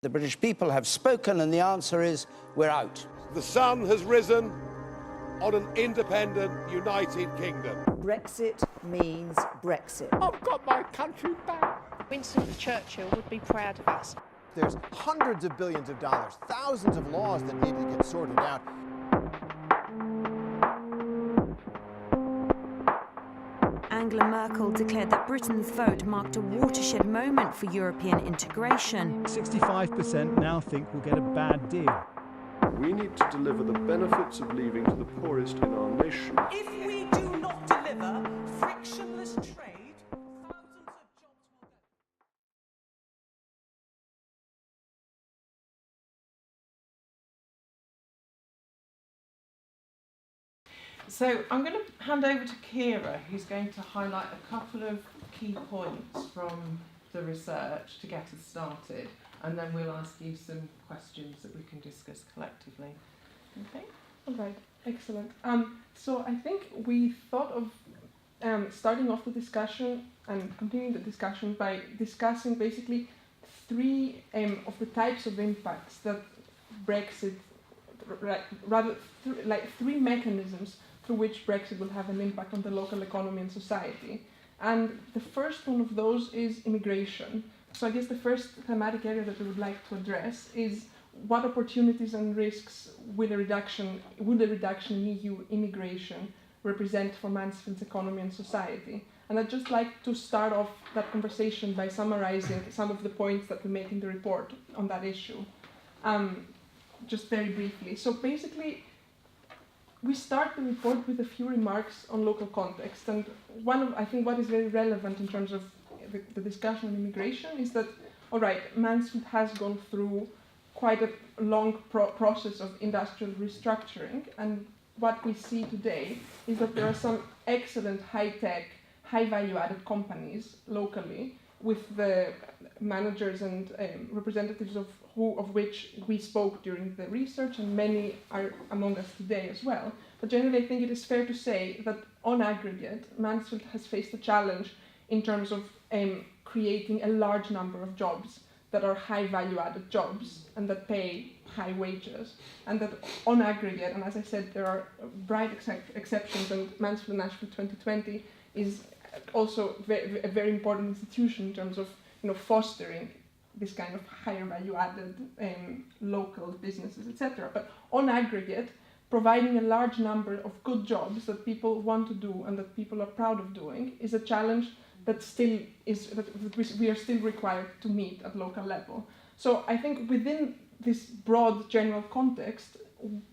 The British people have spoken, and the answer is we're out. The sun has risen on an independent United Kingdom. Brexit means Brexit. I've got my country back. Winston Churchill would be proud of us. There's hundreds of billions of dollars, thousands of laws that need to get sorted out. Angela Merkel declared that Britain's vote marked a watershed moment for European integration. 65% now think we'll get a bad deal. We need to deliver the benefits of leaving to the poorest in our nation. If we do not deliver frictionless trade, thousands of jobs will go. So I'm going to hand over to Kira, who's going to highlight a couple of key points from the research to get us started, and then we'll ask you some questions that we can discuss collectively. Okay? All right, excellent. So I think we thought of starting off the discussion and continuing the discussion by discussing basically three of the types of impacts that Brexit, three mechanisms through which Brexit will have an impact on the local economy and society. And the first one of those is immigration. So I guess the first thematic area that we would like to address is what opportunities and risks would a reduction in EU immigration represent for Mansfield's economy and society? And I'd just like to start off that conversation by summarizing some of the points that we make in the report on that issue, just very briefly. So basically, we start the report with a few remarks on local context, and I think what is very relevant in terms of the discussion on immigration is that, all right, Mansfield has gone through quite a long process of industrial restructuring, and what we see today is that there are some excellent high-tech, high-value-added companies locally, with the managers and representatives of which we spoke during the research, and many are among us today as well. But generally, I think it is fair to say that on aggregate, Mansfield has faced a challenge in terms of creating a large number of jobs that are high value-added jobs and that pay high wages. And that on aggregate, and as I said, there are bright exceptions, and Mansfield Ashfield 2020 is also a very important institution in terms of fostering this kind of higher value-added local businesses, etc. But on aggregate, providing a large number of good jobs that people want to do and that people are proud of doing is a challenge that we are still required to meet at local level. So I think within this broad general context,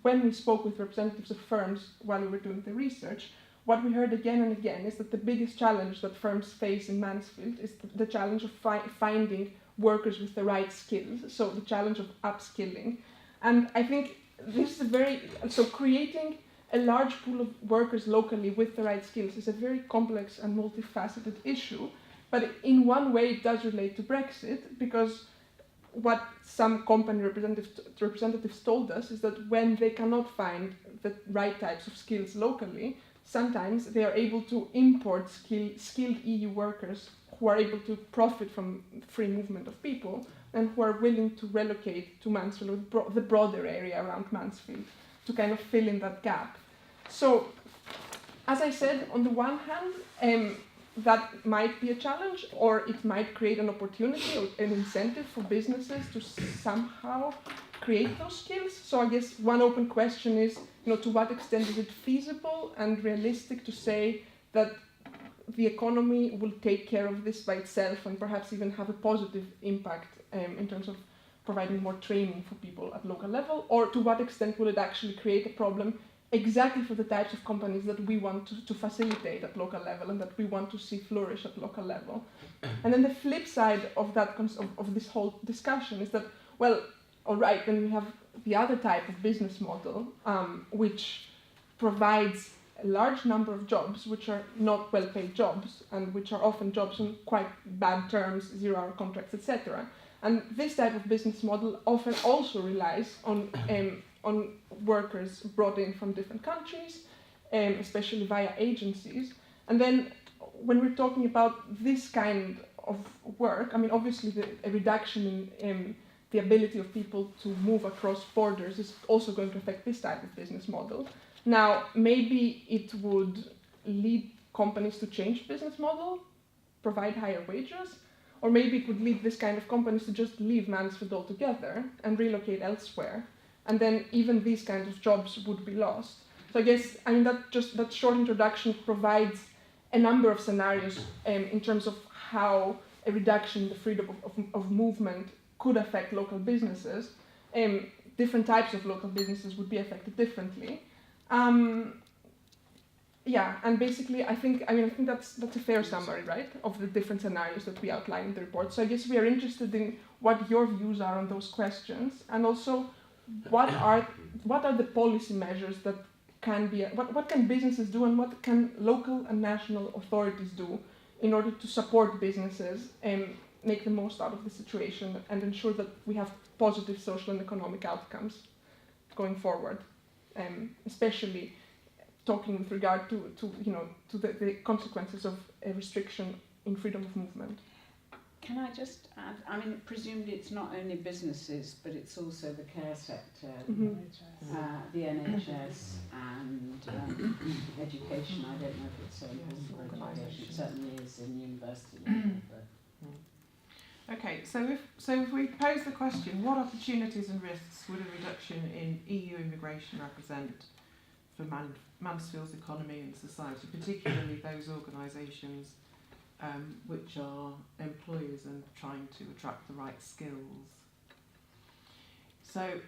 when we spoke with representatives of firms while we were doing the research, what we heard again and again is that the biggest challenge that firms face in Mansfield is the challenge of finding workers with the right skills, so the challenge of upskilling. And I think this is creating a large pool of workers locally with the right skills is a very complex and multifaceted issue, but in one way it does relate to Brexit, because what some company representatives told us is that when they cannot find the right types of skills locally, sometimes they are able to import skilled EU workers who are able to profit from free movement of people and who are willing to relocate to Mansfield, or the broader area around Mansfield, to kind of fill in that gap. So, as I said, on the one hand, that might be a challenge, or it might create an opportunity or an incentive for businesses to somehow create those skills. So I guess one open question is, to what extent is it feasible and realistic to say that the economy will take care of this by itself and perhaps even have a positive impact in terms of providing more training for people at local level, or to what extent will it actually create a problem exactly for the types of companies that we want to facilitate at local level and that we want to see flourish at local level. And then the flip side of that of this whole discussion is that, well, all right, then we have the other type of business model, which provides a large number of jobs which are not well-paid jobs and which are often jobs on quite bad terms, zero-hour contracts, etc. And this type of business model often also relies on workers brought in from different countries, especially via agencies. And then when we're talking about this kind of work, I mean, obviously a reduction in the ability of people to move across borders is also going to affect this type of business model. Now, maybe it would lead companies to change business model, provide higher wages, or maybe it would lead this kind of companies to just leave Mansfield altogether and relocate elsewhere. And then even these kinds of jobs would be lost. So I guess, that short introduction provides a number of scenarios in terms of how a reduction in the freedom of movement could affect local businesses. Different types of local businesses would be affected differently. And basically, I think that's a fair summary, right, of the different scenarios that we outline in the report. So I guess we are interested in what your views are on those questions, and also what are the policy measures that can be, what can businesses do, and what can local and national authorities do in order to support businesses and make the most out of the situation and ensure that we have positive social and economic outcomes going forward, especially talking with regard to the consequences of a restriction in freedom of movement. Can I just add, presumably it's not only businesses, but it's also the care sector, the NHS and education. I don't know if it's so important for education. It certainly is in university level. Okay, so if we pose the question, what opportunities and risks would a reduction in EU immigration represent for Mansfield's economy and society, particularly those organisations which are employers and trying to attract the right skills? So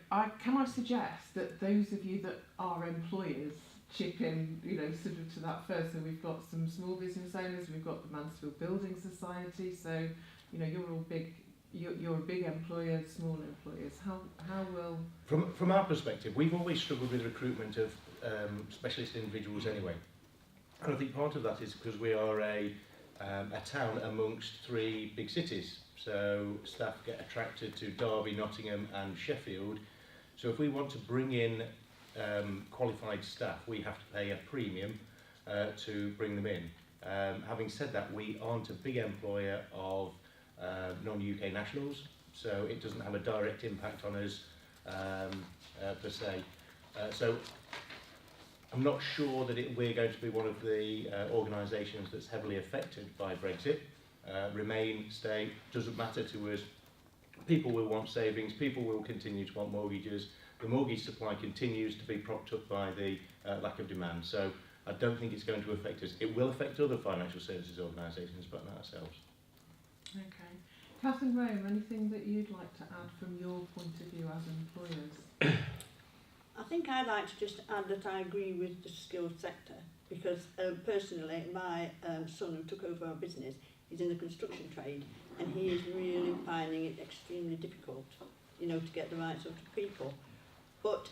can I suggest that those of you that are employers chip in, sort of to that first? So we've got some small business owners, we've got the Mansfield Building Society, so you're all big. You're a big employer, small employers. How will... From our perspective, we've always struggled with recruitment of specialist individuals anyway. And I think part of that is because we are a town amongst 3 big cities. So staff get attracted to Derby, Nottingham and Sheffield. So if we want to bring in qualified staff, we have to pay a premium to bring them in. Having said that, we aren't a big employer of non-UK nationals, so it doesn't have a direct impact on us per se. So I'm not sure that we're going to be one of the organisations that's heavily affected by Brexit. Remain, stay, doesn't matter to us. People will want savings, people will continue to want mortgages. The mortgage supply continues to be propped up by the lack of demand, so I don't think it's going to affect us. It will affect other financial services organisations, but not ourselves. Okay. Catherine Graham, anything that you'd like to add from your point of view as employers? I think I'd like to just add that I agree with the skilled sector, because personally my son who took over our business is in the construction trade, and he is really finding it extremely difficult, to get the right sort of people. But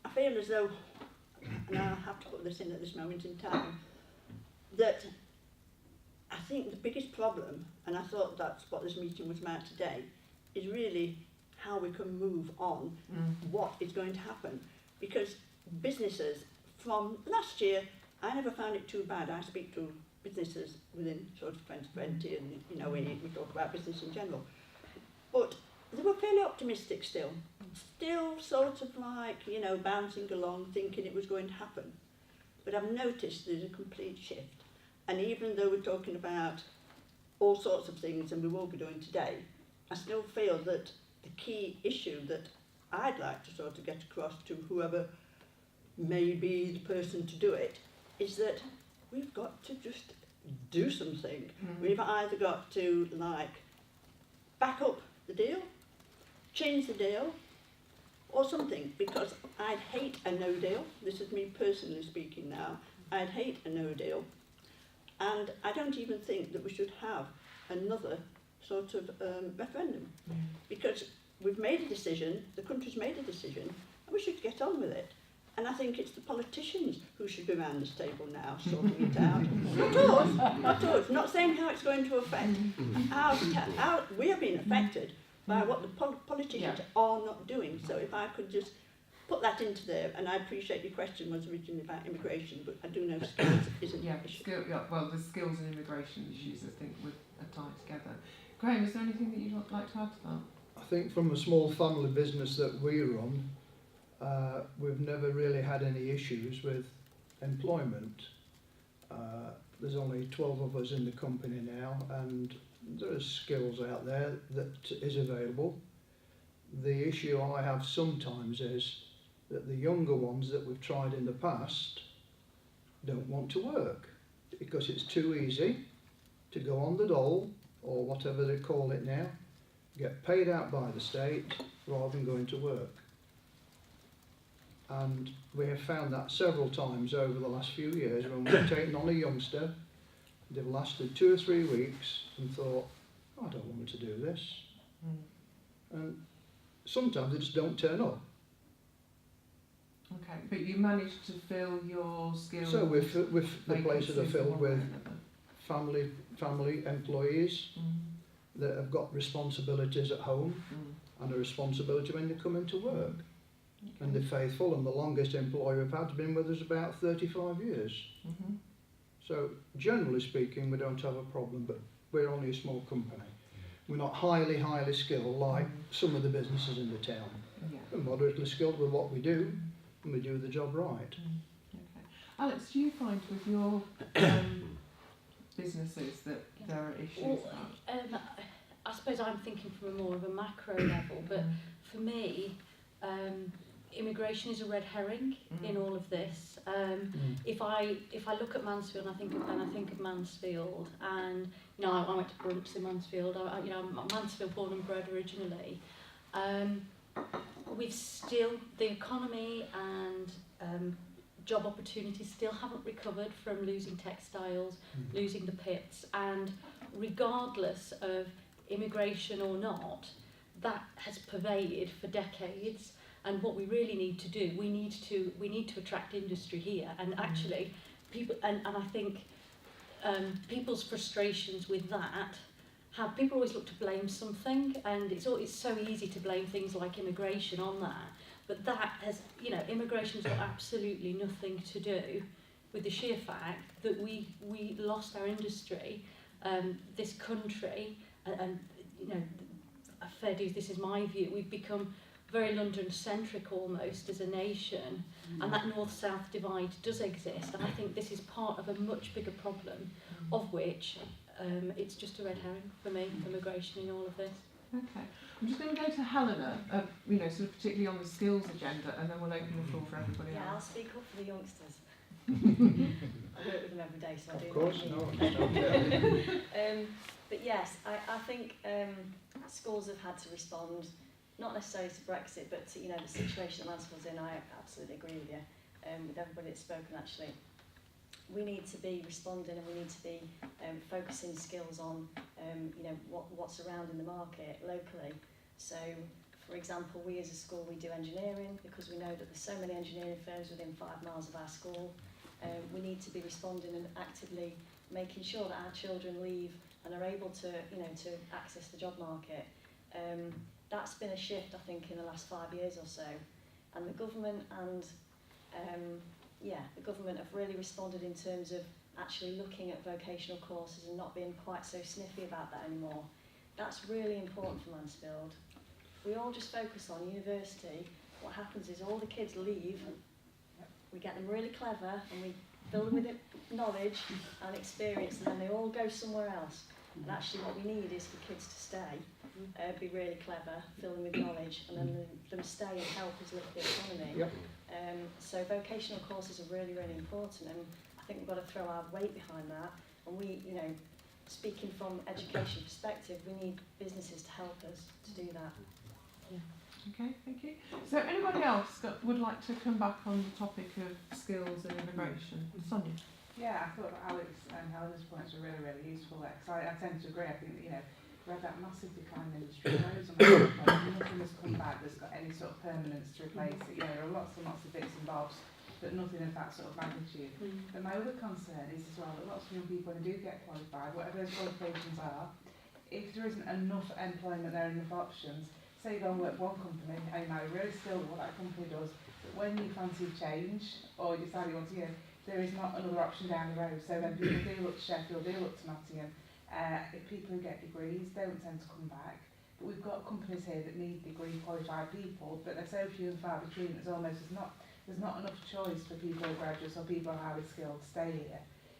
I feel as though, and I'll have to put this in at this moment in time, that I think the biggest problem, and I thought that's what this meeting was about today, is really how we can move on, what is going to happen. Because businesses, from last year, I never found it too bad. I speak to businesses within sort of 2020, and we talk about business in general. But they were fairly optimistic still sort of like, bouncing along, thinking it was going to happen. But I've noticed there's a complete shift. And even though we're talking about all sorts of things, and we will be doing today, I still feel that the key issue that I'd like to sort of get across to whoever may be the person to do it is that we've got to just do something. We've either got to back up the deal, change the deal, or something, because I'd hate a no deal. This is me personally speaking now. I'd hate a no deal. And I don't even think that we should have another sort of referendum, because we've made a decision, the country's made a decision, and we should get on with it. And I think it's the politicians who should be around this table now sorting it out. Not us. Not saying how it's going to affect. We are being affected by what the politicians are not doing. So if I could just put that into there, and I appreciate your question was originally about immigration, but I do know skills isn't an issue. Well, the skills and immigration issues, I think, are tied together. Graham, is there anything that you'd like to add to that? I think from a small family business that we run, we've never really had any issues with employment. There's only 12 of us in the company now, and there are skills out there that is available. The issue I have sometimes is that the younger ones that we've tried in the past don't want to work because it's too easy to go on the dole, or whatever they call it now, get paid out by the state rather than going to work. And we have found that several times over the last few years when we've taken on a youngster, they've lasted 2 or 3 weeks and thought, I don't want to do this. And sometimes they just don't turn up. Okay, but you managed to fill your skills. So the places are filled with family employees that have got responsibilities at home and a responsibility when they come into work. And they're faithful, and the longest employee we've had has been with us about 35 years. So generally speaking, we don't have a problem, but we're only a small company. We're not highly skilled like some of the businesses in the town. We're moderately skilled with what we do, and we do the job right. Okay. Alex, do you find with your businesses that there are issues about? I suppose I'm thinking from a more of a macro level, but for me, immigration is a red herring in all of this. If I look at Mansfield, and I think of Mansfield, and I went to Brunts in Mansfield. I'm Mansfield born and bred originally. We've still, the economy and job opportunities still haven't recovered from losing textiles, losing the pits, and regardless of immigration or not, that has pervaded for decades. And what we really need to do, we need to attract industry here, and actually people, and I think people's frustrations with that have, people always look to blame something, and it's so easy to blame things like immigration on that, but that has, immigration's got absolutely nothing to do with the sheer fact that we lost our industry, this country, and fair dues, this is my view, we've become very London-centric almost as a nation, and that north-south divide does exist, and I think this is part of a much bigger problem, of which it's just a red herring for me, immigration in all of this. Okay, I'm just going to go to Helena, sort of particularly on the skills agenda, and then we'll open the floor for everybody else. Yeah, I'll speak up for the youngsters. I work with them every day, so I do. Of course, no. But yes, I think schools have had to respond, not necessarily to Brexit, but to the situation that Mansfield's in. I absolutely agree with you, with everybody that's spoken actually. We need to be responding, and we need to be focusing skills on what's around in the market locally. So, for example, we as a school, we do engineering because we know that there's so many engineering firms within 5 miles of our school. We need to be responding and actively making sure that our children leave and are able to access the job market. That's been a shift, I think, in the last 5 years or so, and the government the government have really responded in terms of actually looking at vocational courses and not being quite so sniffy about that anymore. That's really important for Mansfield. We all just focus on university. What happens is all the kids leave, we get them really clever, and we fill them with knowledge and experience, and then they all go somewhere else. And actually what we need is for kids to stay, be really clever, fill them with knowledge, and then them stay and help us lift the economy. Yep. So vocational courses are really, really important, and I think we've got to throw our weight behind that. And we, speaking from education perspective, we need businesses to help us to do that. Yeah. Okay, thank you. So anybody else would like to come back on the topic of skills and immigration? Sonia? Yeah, I thought that Alex and Helena's points were really, really useful there, because I tend to agree. I think that, we had that massive decline in industry. Nothing has come back that's got any sort of permanence to replace it. There are lots and lots of bits and bobs, but nothing of that sort of magnitude. But my other concern is as well that lots of young people who do get qualified, whatever those qualifications are, if there isn't enough employment there, enough options, say you go and work for one company and you're now really skilled at what that company does, but when you fancy change or you decide you want to, there is not another option down the road. So then people do look to Sheffield, do look to Nottingham. If people who get degrees don't tend to come back, But we've got companies here that need degree qualified people, but they're so few and far between. There's not enough choice for people, graduates or people highly skilled, to stay here.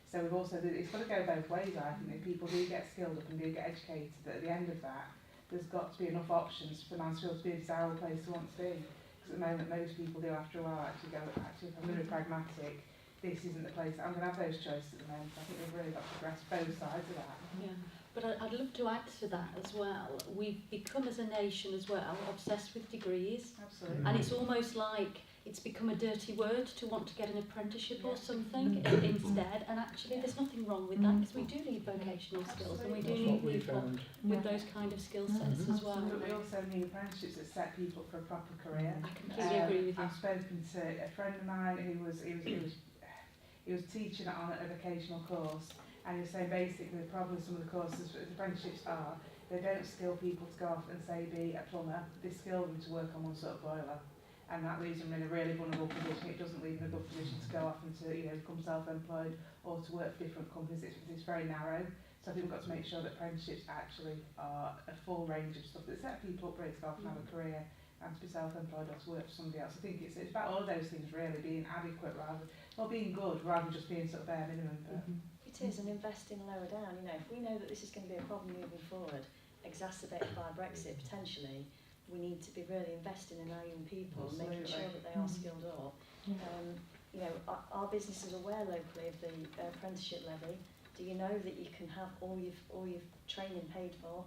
So we've also, it's got to go both ways, I think. If people do get skilled up and do get educated, at the end of that, there's got to be enough options for Mansfield to be a desirable place to want to be. Because at the moment, most people do, after a while, actually go, actually, if I'm going to be pragmatic, this isn't the place that I'm going to have those choices at the moment. I think we've really got to address both sides of that. Yeah. But I'd love to add to that as well. We've become, as a nation as well, obsessed with degrees. Absolutely. And it's almost like it's become a dirty word to want to get an apprenticeship or something instead. And actually, there's nothing wrong with that, because we do need vocational skills and we do need people with those kind of skill sets as well. We also need apprenticeships that set people up for a proper career. I completely agree with you. I've spoken to a friend of mine who was teaching on a vocational course. And you're saying basically the problem with some of the courses, the apprenticeships are, they don't skill people to go off and say be a plumber, they skill them to work on one sort of boiler. And that leaves them in a really vulnerable position. It doesn't leave them in a good position to go off and to, you know, become self-employed or to work for different companies. It's very narrow. So I think we've got to make sure that apprenticeships actually are a full range of stuff that set people up ready to go off and have a career and to be self-employed or to work for somebody else. I think it's about all of those things really, being adequate rather, or being good rather than just being sort of bare minimum. But it is, and investing lower down. You know, if we know that this is going to be a problem moving forward, exacerbated by Brexit potentially, we need to be really investing in our young people, and making sure that they are skilled up. You know, our business is aware locally of the apprenticeship levy. Do you know that you can have all your training paid for?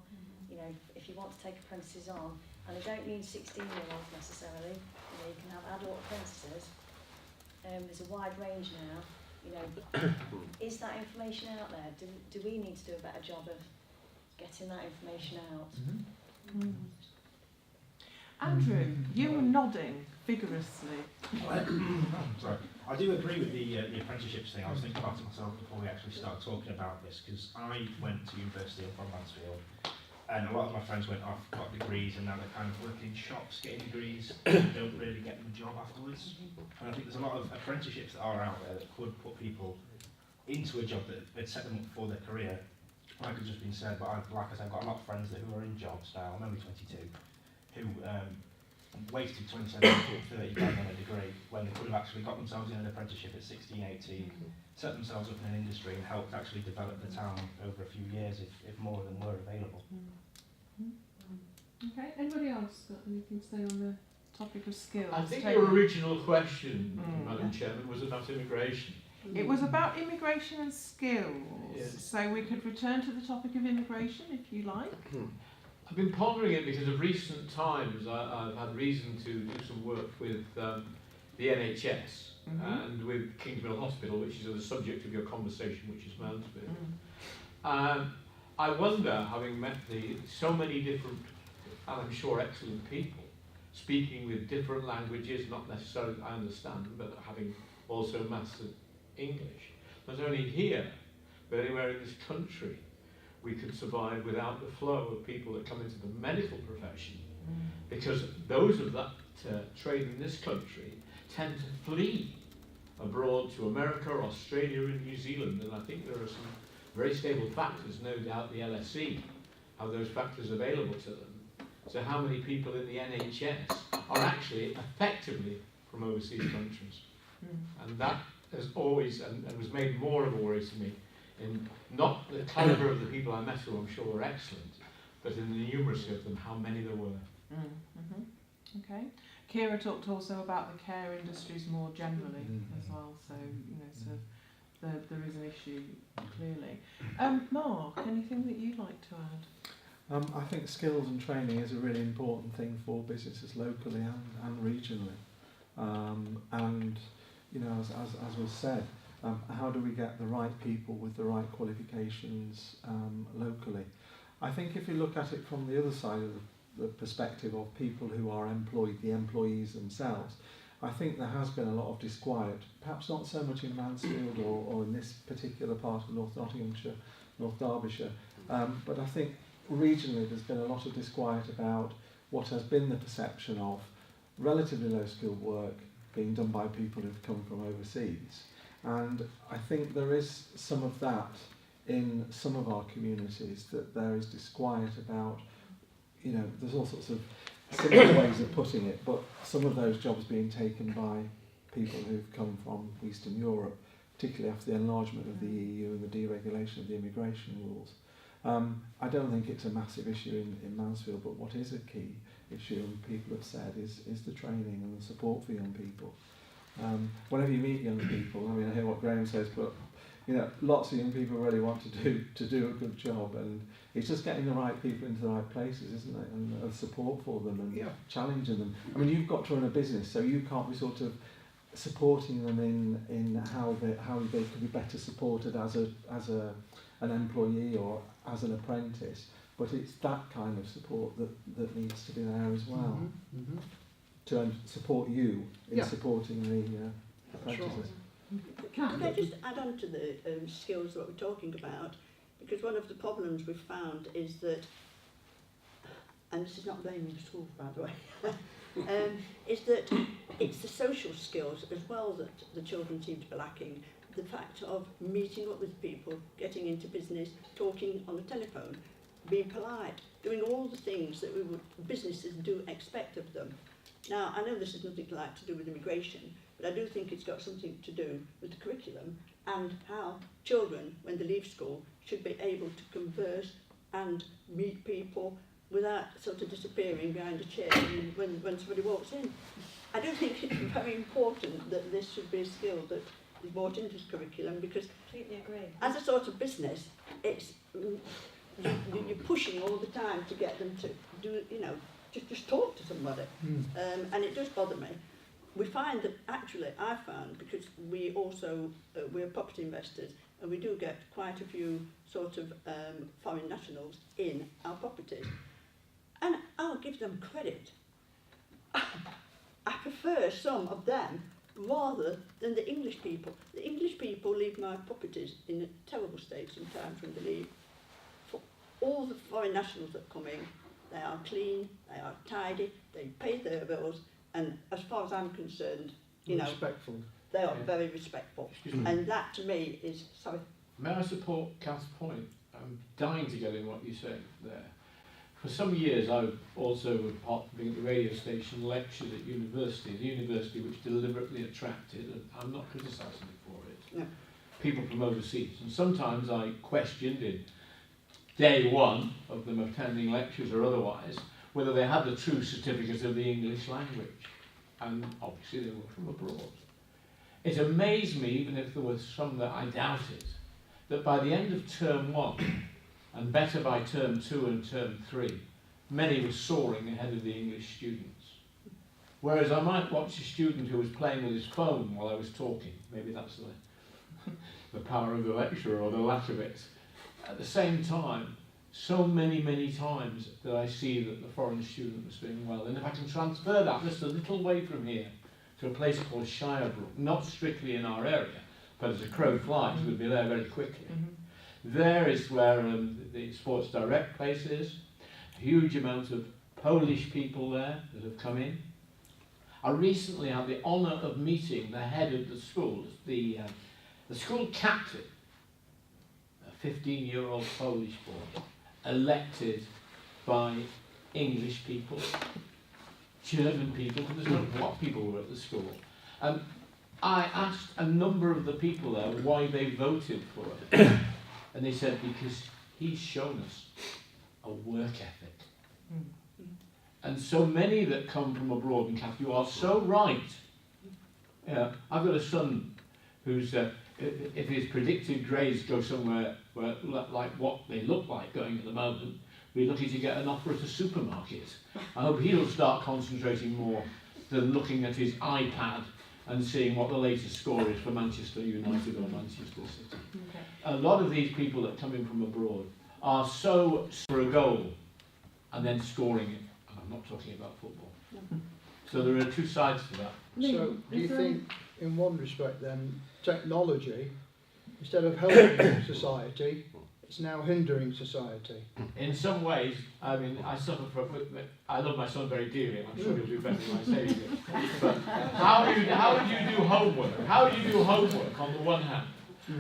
You know, if you want to take apprentices on, and they don't mean 16-year-olds necessarily. You know, you can have adult apprentices. There's a wide range now. You know, is that information out there? Do we need to do a better job of getting that information out? Andrew, you were nodding vigorously. Sorry. I do agree with the apprenticeships thing. I was thinking about it myself before we actually started talking about this, because I went to university up from Mansfield, and a lot of my friends went off, got degrees, and now they're kind of working in shops, getting degrees, and don't really get them a job afterwards. And I think there's a lot of apprenticeships that are out there that could put people into a job that would set them up for their career. Like it's just been said, but like I said, I've got a lot of friends who are in jobs now, I'm only 22, who wasted 27 to 30 grand on a degree when they could have actually got themselves in an apprenticeship at 16, 18, set themselves up in an industry and helped actually develop the town over a few years if more of them were available. Okay, anybody else got anything to say on the topic of skills? I think your original question, Madam Chairman, was about immigration. It was about immigration and skills. Yes. So we could return to the topic of immigration if you like. I've been pondering it because of recent times. I've had reason to do some work with the NHS and with Kingsmill Hospital, which is the subject of your conversation, which is Mansfield. I wonder, having met so many different, and I'm sure excellent people, speaking with different languages, not necessarily I understand, but having also mastered English, not only here, but anywhere in this country, we could survive without the flow of people that come into the medical profession, because those of that trade in this country tend to flee abroad to America, Australia and New Zealand, and I think there are some very stable factors, no doubt the LSE have those factors available to them. So how many people in the NHS are actually effectively from overseas countries? And that has always, and was made more of a worry to me, in not the calibre of the people I met who I'm sure were excellent, but in the numeracy of them, how many there were. Okay. Kira talked also about the care industries more generally as well, so, you know, so there is an issue, clearly. Mark, anything that you'd like to add? I think skills and training is a really important thing for businesses locally and regionally. And, you know, as was said, how do we get the right people with the right qualifications locally? I think if you look at it from the other side of the perspective of people who are employed, the employees themselves, I think there has been a lot of disquiet, perhaps not so much in Mansfield or in this particular part of North Nottinghamshire, North Derbyshire, but I think regionally there's been a lot of disquiet about what has been the perception of relatively low skilled work being done by people who've come from overseas. And I think there is some of that in some of our communities, that there is disquiet about you know, there's all sorts of simple ways of putting it, but some of those jobs being taken by people who've come from Eastern Europe, particularly after the enlargement of the EU and the deregulation of the immigration rules. I don't think it's a massive issue in Mansfield, but what is a key issue, and people have said, is the training and the support for young people. Whenever you meet young people, I mean, I hear what Graham says, but you know, lots of young people really want to do a good job, and it's just getting the right people into the right places, isn't it? And support for them and challenging them. I mean, you've got to run a business, so you can't be sort of supporting them in how they could be better supported as an employee or as an apprentice, but it's that kind of support that needs to be there as well. Mm-hmm. To support you in supporting the apprentices. Can I just add on to the skills that we're talking about? Because one of the problems we've found is that, and this is not blaming the schools, by the way, is that it's the social skills as well that the children seem to be lacking. The fact of meeting up with people, getting into business, talking on the telephone, being polite, doing all the things that businesses do expect of them. Now, I know this has nothing to do with immigration, but I do think it's got something to do with the curriculum and how children, when they leave school, should be able to converse and meet people without sort of disappearing behind a chair when somebody walks in. I do think it's very important that this should be a skill that is brought into this curriculum, because Completely agree. as a sort of business, it's you're pushing all the time to get them to do, you know, just talk to somebody. And it does bother me. We find that, actually, I found, because we also, we're property investors, and we do get quite a few sort of foreign nationals in our properties. And I'll give them credit. I prefer some of them rather than the English people. The English people leave my properties in a terrible state sometimes when they leave. For all the foreign nationals that come in, they are clean, they are tidy, they pay their bills, and as far as I'm concerned, you know, respectful. They are very respectful. And that to me is, sorry. May I support Kath's point? I'm dying to get in what you said there. For some years I've also, apart from being at the radio station, lectured at university, the university which deliberately attracted, and I'm not criticising it for it, people from overseas. And sometimes I questioned in day one of them attending lectures or otherwise, whether they had the true certificate of the English language. And obviously they were from abroad. It amazed me, even if there was some that I doubted, that by the end of term 1, and better by term 2 and term 3, many were soaring ahead of the English students. Whereas I might watch a student who was playing with his phone while I was talking. Maybe that's the power of the lecturer or the lack of it. At the same time, so many times that I see that the foreign student was doing well. And if I can transfer that just a little way from here to a place called Shirebrook, not strictly in our area, but as a crow flies, we'll be there very quickly. There is where the Sports Direct place is. A huge amount of Polish people there that have come in. I recently had the honour of meeting the head of the school, the school captain, a 15-year-old Polish boy, elected by English people, German people, because there's not a lot of people who were at the school. I asked a number of the people there why they voted for it. And they said, because he's shown us a work ethic. And so many that come from abroad, and Kath, you are so right. I've got a son who's, if his predicted grades go somewhere where, like what they look like going at the moment, we're lucky to get an offer at a supermarket. I hope he'll start concentrating more than looking at his iPad and seeing what the latest score is for Manchester United or Manchester City. Okay. A lot of these people that come in from abroad are so for a goal and then scoring it. And I'm not talking about football. So there are two sides to that. So do you think, in one respect then, technology, instead of helping society, it's now hindering society? In some ways, I mean, I suffer from. I love my son very dearly. I'm sure he'll do better than I say he will. But how do you do homework? How do you do homework on the one hand?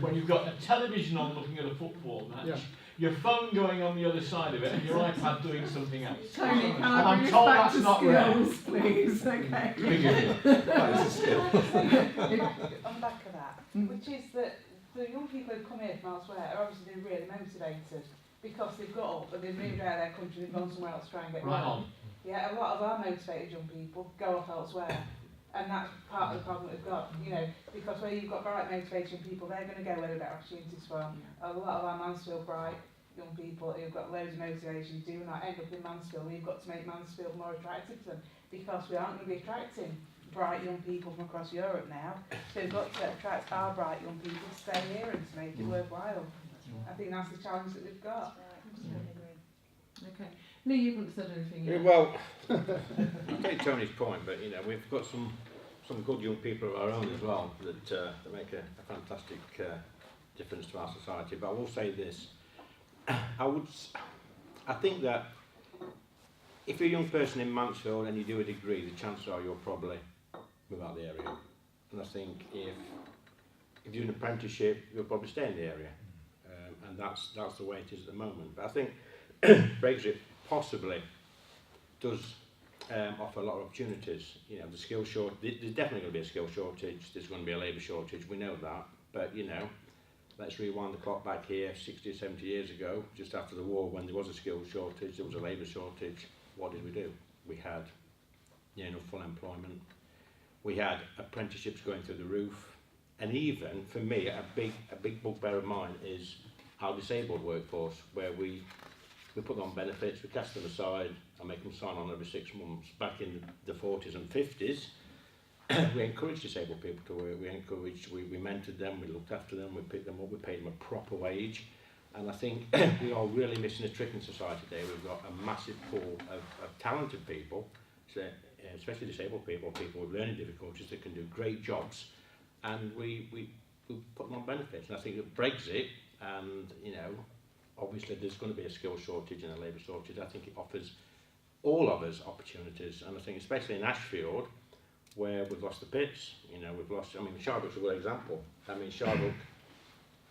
when you've got a television on looking at a football match, Yeah. your phone going on the other side of it, and your iPad doing something else. Tony, can And I I'm bring us told back that's to not rare. skills, please? Okay. That is a skill. On the back of that, which is that the young people who come here from elsewhere are obviously really motivated because they've got up and they've moved out of their country, they've gone somewhere else to try and get Right work. on. Yeah, a lot of our motivated young people go off elsewhere. And that's part of the problem we've got, you know, because where you've got bright motivated young people, they're going to go where the better opportunities from. A lot of our Mansfield bright young people who've got loads of motivation do not end up in Mansfield. We've got to make Mansfield more attractive to them because we aren't going to be attracting bright young people from across Europe now. So we've got to attract our bright young people to stay here and to make it worthwhile. I think that's the challenge that we've got. Okay. Lee, you haven't said anything yet. Well, I take Tony's point, but you know we've got some good young people of our own as well that make a fantastic difference to our society. But I will say this: I think that if you're a young person in Mansfield and you do a degree, the chances are you'll probably move out of the area. And I think if you do an apprenticeship, you'll probably stay in the area, and that's the way it is at the moment. But I think Brexit possibly does offer a lot of opportunities. You know, the skill shortage, there's definitely going to be a skill shortage, there's going to be a labour shortage, we know that, but you know, let's rewind the clock back here 60 or 70 years ago, just after the war, when there was a skill shortage, there was a labour shortage. What did we do? We had full employment, we had apprenticeships going through the roof, and even, for me, a big bugbear of mine is our disabled workforce, where we put them on benefits, we cast them aside and make them sign on every 6 months. Back in the 40s and 50s, we encouraged disabled people to work, we mentored them, we looked after them, we picked them up, we paid them a proper wage. And I think we are really missing a trick in society today. We've got a massive pool of talented people, especially disabled people, people with learning difficulties that can do great jobs, and we put them on benefits. And I think that Brexit, and you know, obviously there's going to be a skill shortage and a labour shortage. I think it offers all of us opportunities, and I think especially in Ashfield, where we've lost the pits, you know, we've lost, I mean, Sharbrook's a good example. I mean, Sharbrook,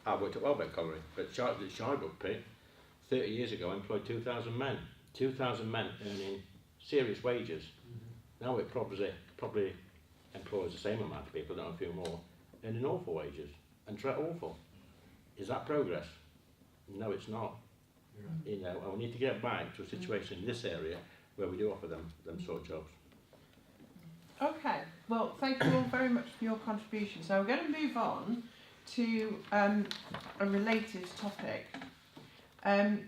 I worked at Welbeck Colliery, but the Sharbrook pit, 30 years ago, employed 2,000 men. 2,000 men earning serious wages. Now it probably employs the same amount of people, not a few more, earning awful wages. And awful. Is that progress? No, it's not. You know, and we need to get back to a situation in this area where we do offer them sort of jobs. Okay, well, thank you all very much for your contribution. So we're going to move on to a related topic. And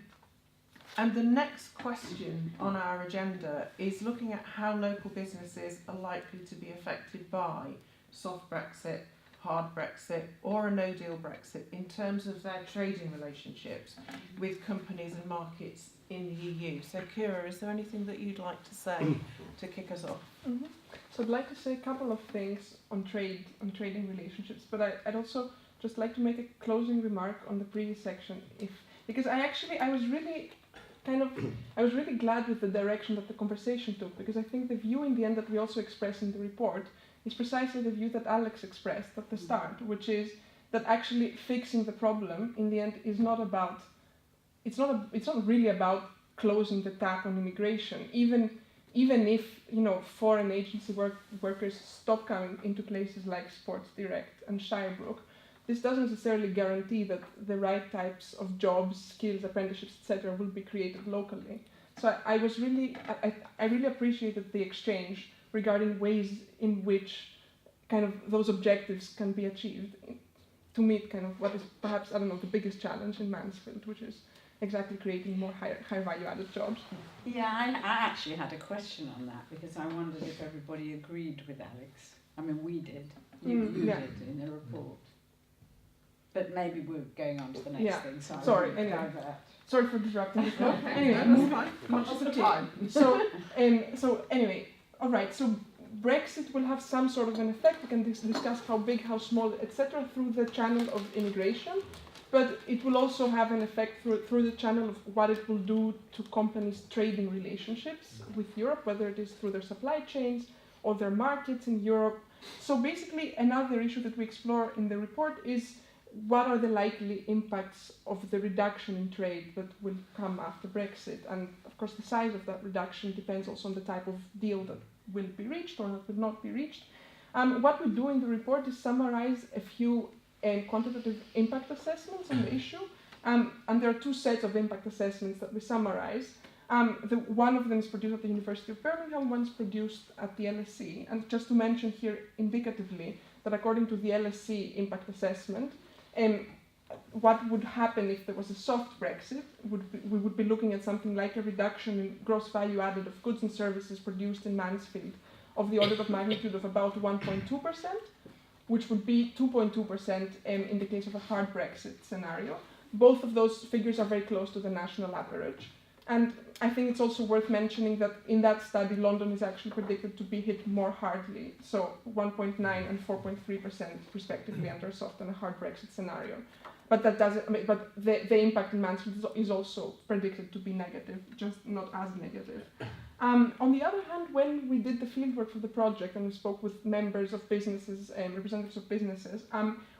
the next question on our agenda is looking at how local businesses are likely to be affected by soft Brexit, hard Brexit, or a no-deal Brexit in terms of their trading relationships with companies and markets in the EU. So, Kira, is there anything that you'd like to say to kick us off? Mm-hmm. So I'd like to say a couple of things on trading relationships, but I'd also just like to make a closing remark on the previous section, because I was really glad with the direction that the conversation took, because I think the view in the end that we also express in the report is precisely the view that Alex expressed at the start, which is that actually fixing the problem in the end is not really about closing the tap on immigration, even if, you know, foreign agency workers stop coming into places like Sports Direct and Shirebrook. This doesn't necessarily guarantee that the right types of jobs, skills, apprenticeships, etc. will be created locally. So I really appreciated the exchange regarding ways in which kind of those objectives can be achieved to meet kind of what is perhaps, I don't know, the biggest challenge in Mansfield, which is exactly creating more high value added jobs. Yeah, I actually had a question on that because I wondered if everybody agreed with Alex. I mean, we did. You did in the report. But maybe we're going on to the next thing. So sorry, anyway. Sorry for disrupting the flow. Anyway, move on. Much of the time. So anyway, all right. So Brexit will have some sort of an effect. We can discuss how big, how small, etc. through the channel of immigration. But it will also have an effect through the channel of what it will do to companies' trading relationships with Europe, whether it is through their supply chains or their markets in Europe. So basically, another issue that we explore in the report is what are the likely impacts of the reduction in trade that will come after Brexit? And of course, the size of that reduction depends also on the type of deal that will be reached or that will not be reached. What we do in the report is summarize a few quantitative impact assessments on the issue. And there are two sets of impact assessments that we summarize. One of them is produced at the University of Birmingham, one is produced at the LSE. And just to mention here indicatively that according to the LSE impact assessment, what would happen if there was a soft Brexit? We would be looking at something like a reduction in gross value added of goods and services produced in Mansfield of the order of magnitude of about 1.2%, which would be 2.2% in the case of a hard Brexit scenario. Both of those figures are very close to the national average. And I think it's also worth mentioning that in that study, London is actually predicted to be hit more hardly, so 1.9 and 4.3% respectively under a soft and a hard Brexit scenario. But that doesn't. But the impact in Mansfield is also predicted to be negative, just not as negative. On the other hand, when we did the fieldwork for the project and we spoke with members of businesses and representatives of businesses,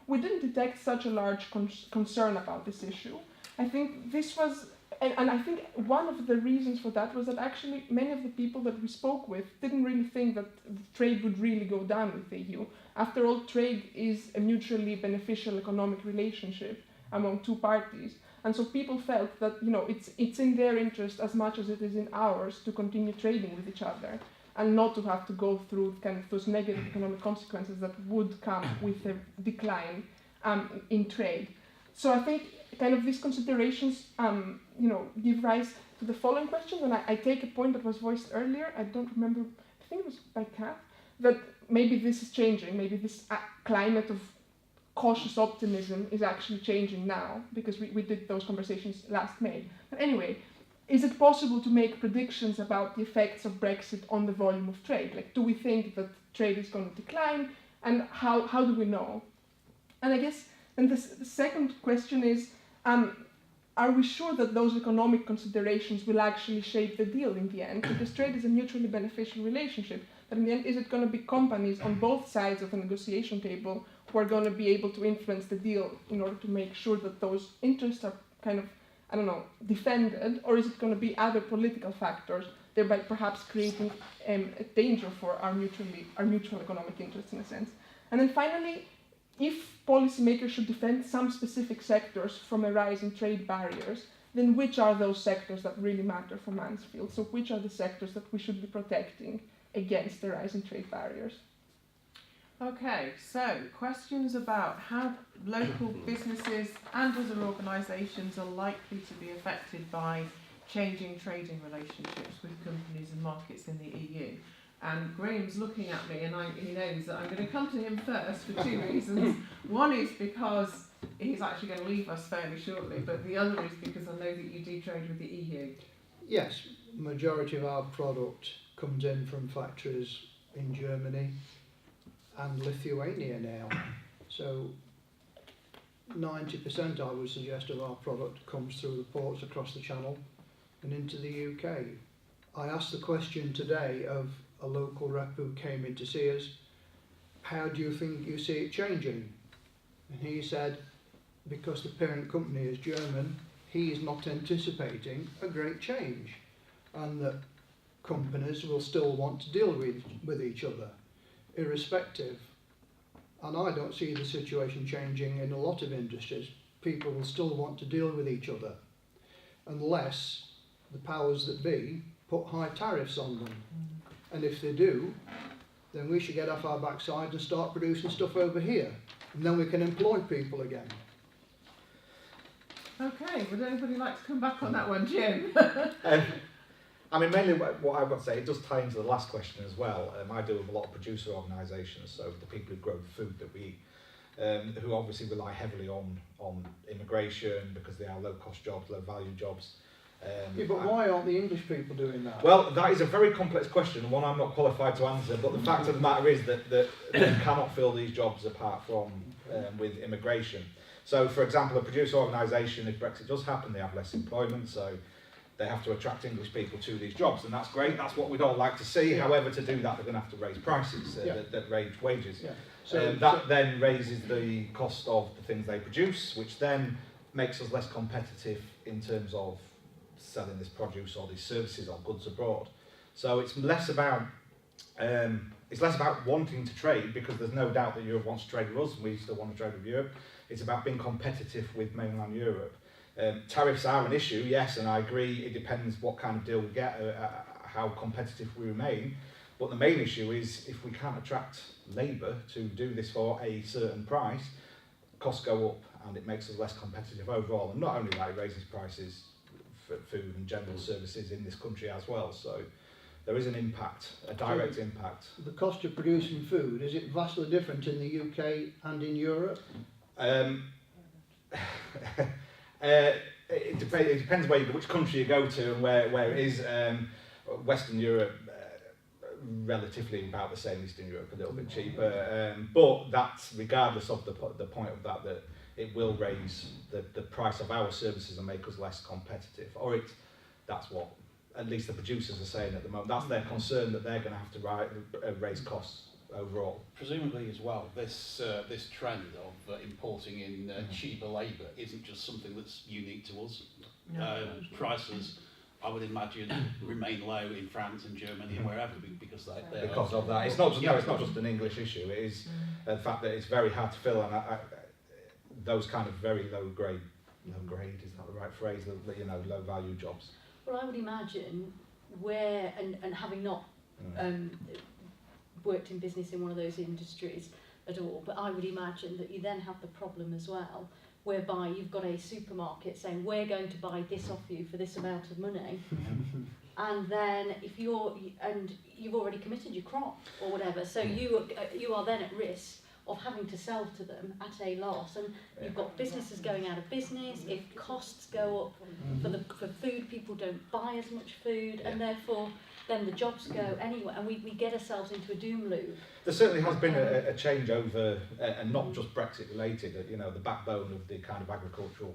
we didn't detect such a large concern about this issue. I think this was. And I think one of the reasons for that was that actually many of the people that we spoke with didn't really think that trade would really go down with the EU. After all, trade is a mutually beneficial economic relationship among two parties. And so people felt that it's in their interest as much as it is in ours to continue trading with each other and not to have to go through kind of those negative economic consequences that would come with a decline in trade. So I think kind of these considerations, give rise to the following questions. And I take a point that was voiced earlier. I don't remember. I think it was by Kath, that maybe this is changing. Maybe this climate of cautious optimism is actually changing now because we did those conversations last May. But anyway, is it possible to make predictions about the effects of Brexit on the volume of trade? Like, do we think that trade is going to decline? And how do we know? And I guess then the second question is, are we sure that those economic considerations will actually shape the deal in the end? Because trade is a mutually beneficial relationship. But in the end, is it going to be companies on both sides of the negotiation table who are going to be able to influence the deal in order to make sure that those interests are kind of, defended? Or is it going to be other political factors, thereby perhaps creating a danger for our mutual economic interests in a sense? And then finally, if policymakers should defend some specific sectors from a rise in trade barriers, then which are those sectors that really matter for Mansfield? So which are the sectors that we should be protecting against the rise in trade barriers? Okay, so questions about how local businesses and other organisations are likely to be affected by changing trading relationships with companies and markets in the EU. And Graham's looking at me and he knows that I'm going to come to him first for two reasons. One is because he's actually going to leave us fairly shortly, but the other is because I know that you do trade with the EU. Yes, majority of our product comes in from factories in Germany and Lithuania now. So 90% I would suggest of our product comes through the ports across the channel and into the UK. I asked the question today of a local rep who came in to see us, how do you think you see it changing? And he said, because the parent company is German, he is not anticipating a great change, and that companies will still want to deal with each other, irrespective. And I don't see the situation changing in a lot of industries. People will still want to deal with each other, unless the powers that be put high tariffs on them. And if they do, then we should get off our backside and start producing stuff over here. And then we can employ people again. Okay, would anybody like to come back on that one, Jim? Mainly what I've got to say, it does tie into the last question as well. I deal with a lot of producer organisations, so the people who grow the food that we eat, who obviously rely heavily on immigration because they are low-cost jobs, low-value jobs. But why aren't the English people doing that? Well, that is a very complex question, one I'm not qualified to answer, but the fact of the matter is that you cannot fill these jobs apart from with immigration. So, for example, a producer organisation, if Brexit does happen, they have less employment, so they have to attract English people to these jobs, and that's great, that's what we'd all like to see. However, to do that, they're going to have to raise prices, that raise wages. That then raises the cost of the things they produce, which then makes us less competitive in terms of selling this produce or these services or goods abroad. So it's less about wanting to trade, because there's no doubt that Europe wants to trade with us and we still want to trade with Europe. It's about being competitive with mainland Europe. Tariffs are an issue, yes, and I agree it depends what kind of deal we get, how competitive we remain. But the main issue is if we can't attract labour to do this for a certain price, costs go up and it makes us less competitive overall. And not only that, it raises prices for food and general services in this country as well. So there is an impact, a direct impact. The cost of producing food, is it vastly different in the UK and in Europe? It depends which country you go to and where it is. Western Europe, relatively about the same. Eastern Europe a little bit cheaper, but that's regardless of the point of that it will raise the price of our services and make us less competitive, or that's what at least the producers are saying at the moment. That's their concern, that they're going to have to raise costs overall. Presumably as well, this trend of importing in cheaper labour isn't just something that's unique to us. Prices, I would imagine, remain low in France and Germany and wherever because of that. It's not just an English issue. It is the fact that it's very hard to fill, and those kind of very low grade is not the right phrase. Low value jobs. Well, I would imagine where and having not worked in business in one of those industries at all, but I would imagine that you then have the problem as well, whereby you've got a supermarket saying, we're going to buy this off you for this amount of money, and then you've already committed your crop or whatever, so you are then at risk of having to sell to them at a loss, and you've got businesses going out of business. If costs go up for food, people don't buy as much food, and therefore then the jobs go anyway, and we get ourselves into a doom loop. There certainly has been a change over, and not just Brexit related. The backbone of the kind of agricultural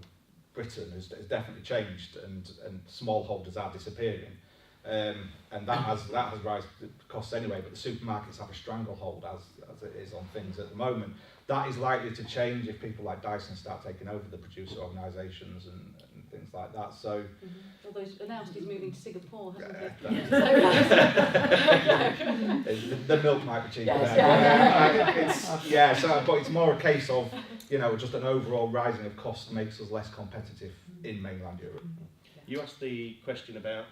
Britain has definitely changed, and smallholders are disappearing, and that has raised costs anyway. But the supermarkets have a stranglehold as it is on things at the moment. That is likely to change if people like Dyson start taking over the producer organisations and things like that. So, although he's announced he's moving to Singapore, hasn't he? The milk might be cheaper there. But it's more a case of just an overall rising of cost makes us less competitive in mainland Europe. You asked the question about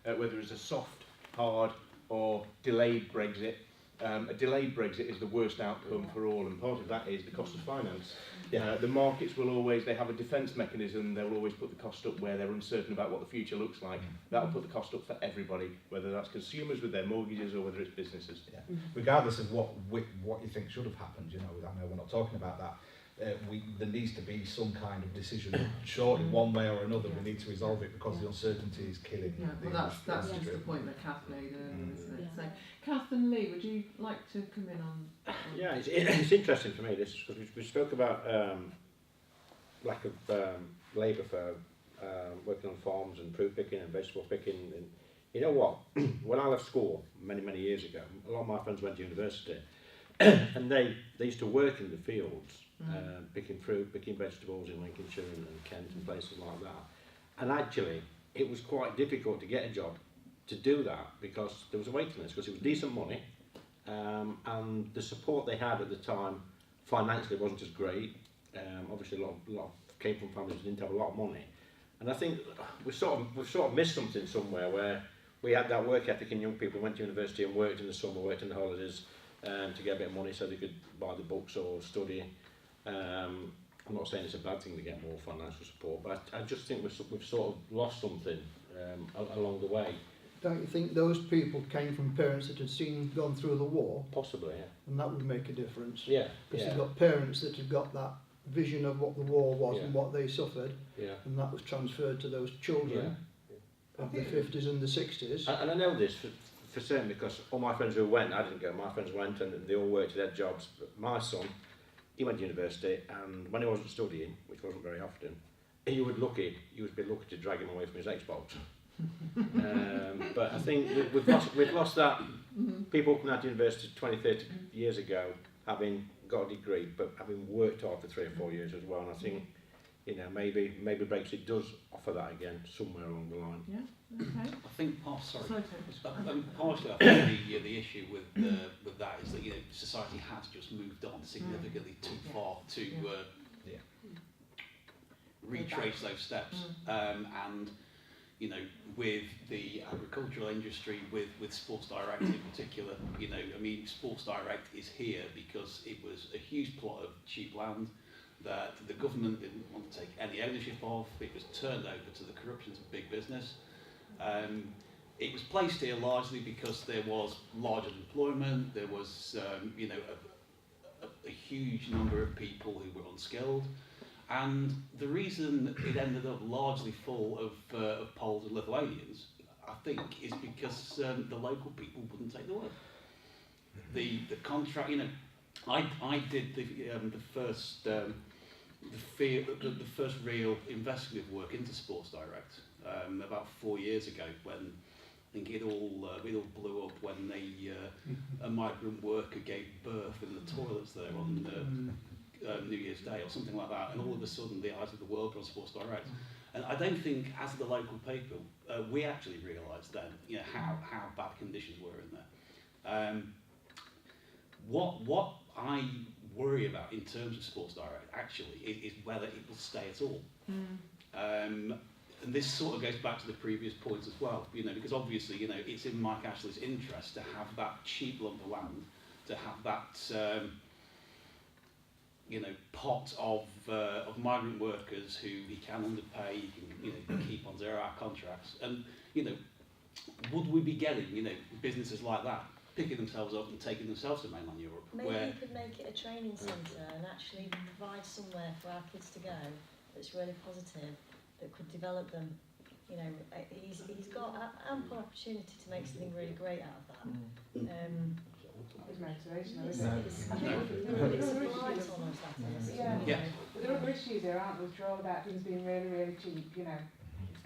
whether it's a soft, hard or delayed Brexit. A delayed Brexit is the worst outcome for all, and part of that is the cost of finance. The markets will always, they have a defence mechanism, they'll always put the cost up where they're uncertain about what the future looks like. That'll put the cost up for everybody, whether that's consumers with their mortgages or whether it's businesses. Regardless of what you think should have happened, I know we're not talking about that. There needs to be some kind of decision, shortly, one way or another. We need to resolve it because the uncertainty is killing. Well, that's just the point that Kath made earlier, isn't it? So, Kath and Lee, would you like to come in on? Yeah, it's interesting for me this, because we spoke about lack of labour for working on farms and fruit picking and vegetable picking. And you know what? When I left school many years ago, a lot of my friends went to university, and they used to work in the fields. Picking fruit, picking vegetables in Lincolnshire and Kent and places like that. And actually, it was quite difficult to get a job to do that because there was a waiting list, because it was decent money, and the support they had at the time financially wasn't as great. Obviously, a lot came from families who didn't have a lot of money, and I think we've sort of missed something somewhere where we had that work ethic in young people who went to university and worked in the summer, worked in the holidays to get a bit of money so they could buy the books or study. I'm not saying it's a bad thing to get more financial support, but I just think we've sort of lost something along the way. Don't you think those people came from parents that had gone through the war? Possibly, yeah. And that would make a difference. Yeah. Because you've got parents that have got that vision of what the war was and what they suffered, and that was transferred to those children of the 50s and the 60s. And I know this for certain because all my friends who went, I didn't go, my friends went and they all worked at their jobs. But my son, he went to university, and when he wasn't studying, which wasn't very often, he would be lucky to drag him away from his Xbox. But I think we've lost that. People coming out of university 20, 30 years ago having got a degree, but having worked hard for 3 or 4 years as well. And I think, you know, maybe Brexit does offer that again somewhere along the line. Yeah. Okay. I think partially, Sorry, I think the issue with that is that, you know, society has just moved on significantly too far to retrace those steps. And you know, with the agricultural industry, with Sports Direct in particular, you know, I mean, Sports Direct is here because it was a huge plot of cheap land that the government didn't want to take any ownership of. It was turned over to the corruptions of big business. It was placed here largely because there was large unemployment, there was, you know, a huge number of people who were unskilled. And the reason it ended up largely full of Poles and Lithuanians, I think, is because the local people wouldn't take the work. The contract, you know, I did the first real investigative work into Sports Direct about 4 years ago, when I think it all blew up when a migrant worker gave birth in the toilets there on New Year's Day or something like that, and all of a sudden the eyes of the world were on Sports Direct. And I don't think, as the local people, we actually realised then, you know, how bad conditions were in there. What I worry about in terms of Sports Direct actually is whether it will stay at all. And this sort of goes back to the previous points as well, you know, because obviously, you know, it's in Mike Ashley's interest to have that cheap lump of land, to have that you know, pot of migrant workers who he can underpay, he can, you know, keep on 0-hour contracts. And, you know, would we be getting, you know, businesses like that picking themselves up and taking themselves to mainland Europe? Maybe where you could make it a training centre and actually provide somewhere for our kids to go that's really positive, that could develop them. You know, he's got ample opportunity to make something really great out of that. It's motivational, It's isn't it? a blight almost, that is. Yeah. But there are other issues there, aren't there, which are all about things being really, really cheap, you know.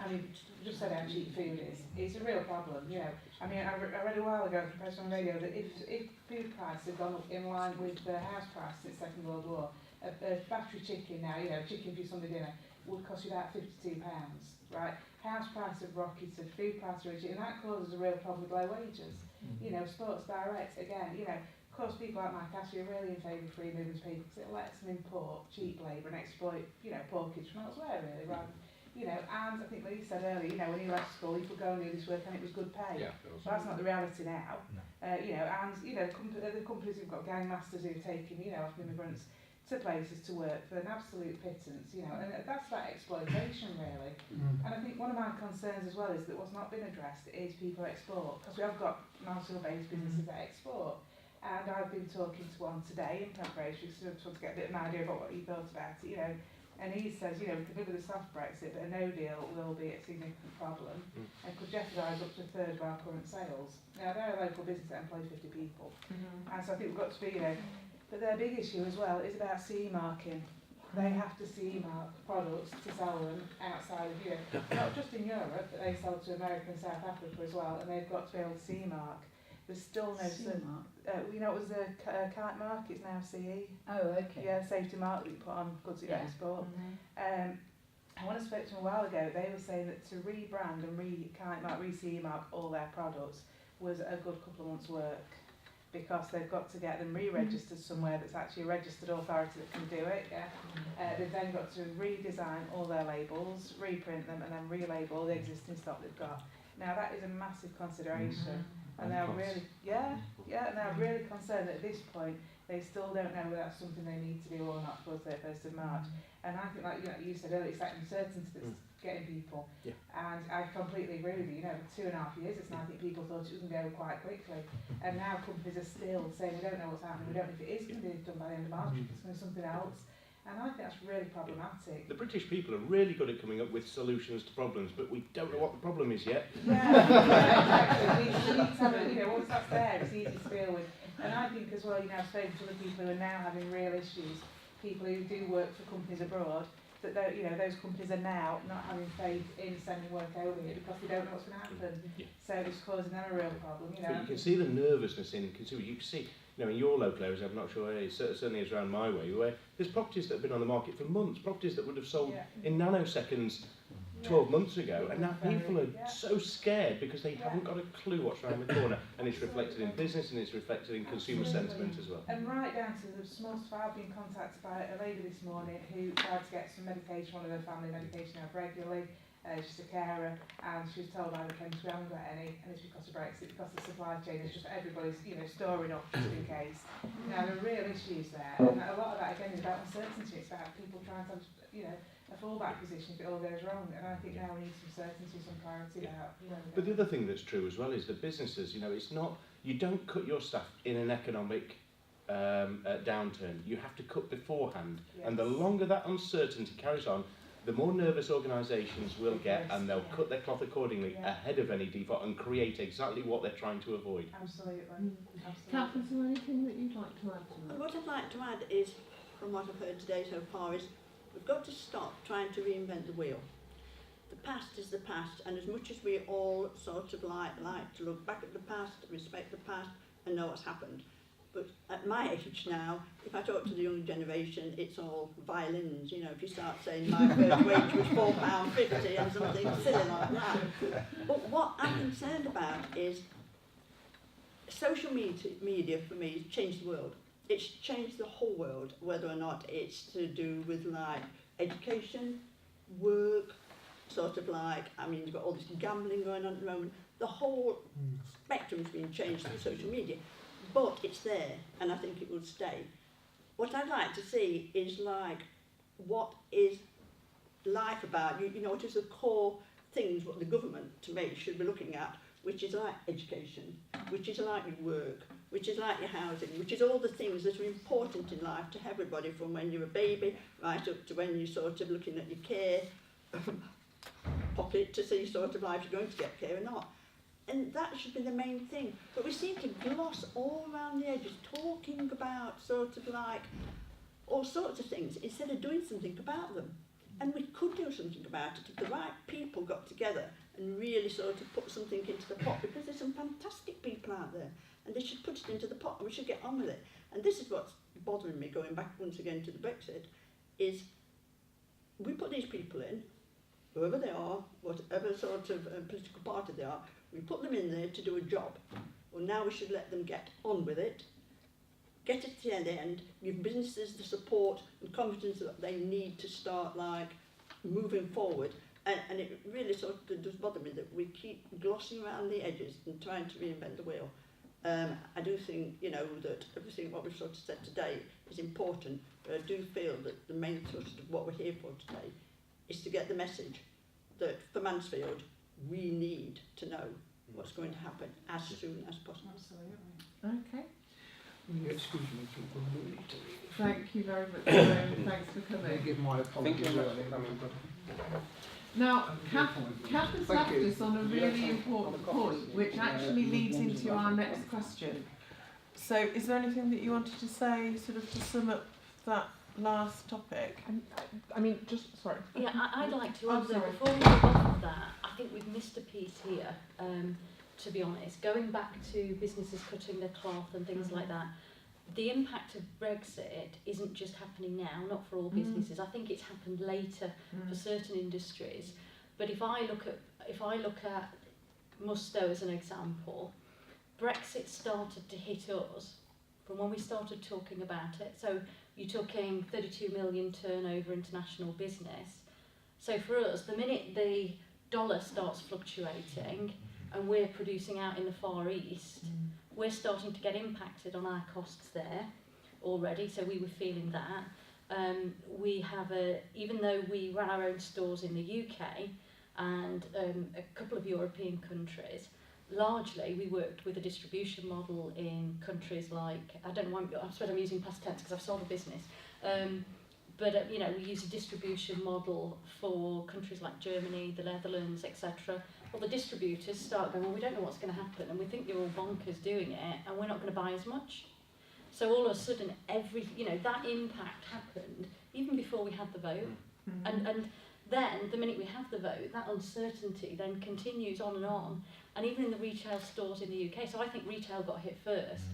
I mean, just said how cheap food is. It's a real problem, you know. I mean, I read a while ago from Press on Radio that if food prices have gone up in line with the house price since the Second World War, a battery chicken now, you know, chicken for your Sunday dinner, would cost you about £52, right? House price have rocketed, food price are rocketed, and that causes a real problem with low wages. You know, Sports Direct, again, you know, of course people like Mark Ashley are really in favour of free movement of people because it lets them import cheap labour and exploit, you know, poor kids from elsewhere, really, rather. You know, and I think Lee said earlier, you know, when he left school, he could go and do this work and it was good pay. But that's not the reality now. You know, and, you know, the companies who've got gang masters who've taken, you know, immigrants to places to work for an absolute pittance, you know, and that's that exploitation, really. And I think one of my concerns as well is that what's not been addressed is people export, because we have got Mansfield-based businesses that export. And I've been talking to one today in preparation, so I want to get a bit of an idea about what he thought about it, you know. And he says, you know, we could live with a soft Brexit, but a no deal will be a significant problem and could jeopardise up to a third of our current sales. Now, they're a local business that employs 50 people. And so I think we've got to be, you know, but their big issue as well is about CE marking. They have to CE mark products to sell them outside of Europe. Not just in Europe, but they sell to America and South Africa as well, and they've got to be able to CE mark. There's still no CE mark. You know, it was a kite mark, it's now CE. Oh, okay. Yeah, safety mark that you put on goods that you export. When I spoke to them a while ago, they were saying that to rebrand and kite mark, CE mark all their products was a good couple of months' work, because they've got to get them re-registered somewhere that's actually a registered authority that can do it. They've then got to redesign all their labels, reprint them, and then relabel the existing stock they've got. Now that is a massive consideration, and they're really, and they're really concerned that at this point they still don't know whether that's something they need to do or not towards their 1st of March. And I think, like you said earlier, it's that uncertainty that's getting people. And I completely agree with you. You know, for 2.5 years, it's now, I think people thought it was going to go quite quickly, and now companies are still saying we don't know what's happening. We don't know if it is going to be done by the end of March. If it's going to be something else. And I think that's really problematic. The British people are really good at coming up with solutions to problems, but we don't know what the problem is yet. Exactly. We need to have a, you know, once that's there, it's easy to deal with. And I think as well, you know, I've spoken to other people who are now having real issues, people who do work for companies abroad, that, you know, those companies are now not having faith in sending work over here because they don't know what's going to happen. So it's causing them a real problem, you know. But you can see the nervousness in consumers. You can see you know, in your local areas, I'm not sure it is, certainly is around my way, where there's properties that have been on the market for months, properties that would have sold in nanoseconds 12 months ago, and now people are so scared because they haven't got a clue what's around the corner, and it's reflected in business and it's reflected in consumer sentiment as well. And right down to the small stuff, I've been contacted by a lady this morning who tried to get some medication, one of her family medication out regularly. She's a carer, and she was told by the chemist we haven't got any, and it's because of Brexit, because the supply chain is just everybody's, you know, storing up just in case. Now there are real issues there, and a lot of that again is about uncertainty. It's about people trying to have, you know, a fallback position if it all goes wrong, and I think now we need some certainty, some clarity about. But the other thing that's true as well is that businesses, you know, it's not, you don't cut your staff in an economic downturn. You have to cut beforehand, and the longer that uncertainty carries on, the more nervous organisations will get, and they'll cut their cloth accordingly ahead of any default and create exactly what they're trying to avoid. Absolutely. Kath, is there anything that you'd like to add to that? What I'd like to add is, from what I've heard today so far, is we've got to stop trying to reinvent the wheel. The past is the past, and as much as we all sort of like to look back at the past, respect the past, and know what's happened, but at my age now, if I talk to the young generation, it's all violins. You know, if you start saying my first wage was £4.50 and something silly like that. But what I'm concerned about is social media for me has changed the world. It's changed the whole world, whether or not it's to do with like education, work, sort of like, I mean, you've got all this gambling going on at the moment. The whole spectrum's been changed through social media. But it's there, and I think it will stay. What I'd like to see is like, what is life about? You know, what is the core things what the government, to me, should be looking at, which is like education, which is like your work, which is like your housing, which is all the things that are important in life to everybody, from when you're a baby right up to when you're sort of looking at your care pocket to see sort of life you're going to get care or not. And that should be the main thing. But we seem to gloss all around the edges, talking about sort of like all sorts of things instead of doing something about them. And we could do something about it if the right people got together and really sort of put something into the pot, because there's some fantastic people out there and they should put it into the pot and we should get on with it. And this is what's bothering me, going back once again to the Brexit, is we put these people in, whoever they are, whatever sort of political party they are, we put them in there to do a job. Well, now we should let them get on with it, get it to the end, give businesses the support and confidence that they need to start like moving forward. And it really sort of does bother me that we keep glossing around the edges and trying to reinvent the wheel. I do think, you know, that everything what we've sort of said today is important, but I do feel that the main thrust of what we're here for today is to get the message that for Mansfield, we need to know what's going to happen as soon as possible. Absolutely. Okay. Excuse me, people do need to leave. Thank you very much. Thanks for coming. I give my apologies early. Now, Kath has left us on a really important point, which actually leads into our next question. So, is there anything that you wanted to say, sort of to sum up that last topic? I mean, just, sorry. Yeah, I'd like to add, sorry. before we move off of that, I think we've missed a piece here, to be honest. Going back to businesses cutting their cloth and things like that, the impact of Brexit isn't just happening now, not for all businesses. I think it's happened later for certain industries. But if I look at Musto as an example, Brexit started to hit us from when we started talking about it. So you're talking 32 million turnover international business. So for us, the minute the dollar starts fluctuating and we're producing out in the Far East, we're starting to get impacted on our costs there already, so we were feeling that. We have even though we ran our own stores in the UK and a couple of European countries, largely we worked with a distribution model in countries like, I don't know why, I suppose I'm using past tense because I've sold a business, but you know, we use a distribution model for countries like Germany, the Netherlands, etc. Well, the distributors start going, well, we don't know what's going to happen, and we think you're all bonkers doing it, and we're not going to buy as much. So all of a sudden, that impact happened even before we had the vote, and then the minute we have the vote, that uncertainty then continues on, and even in the retail stores in the UK. So I think retail got hit first,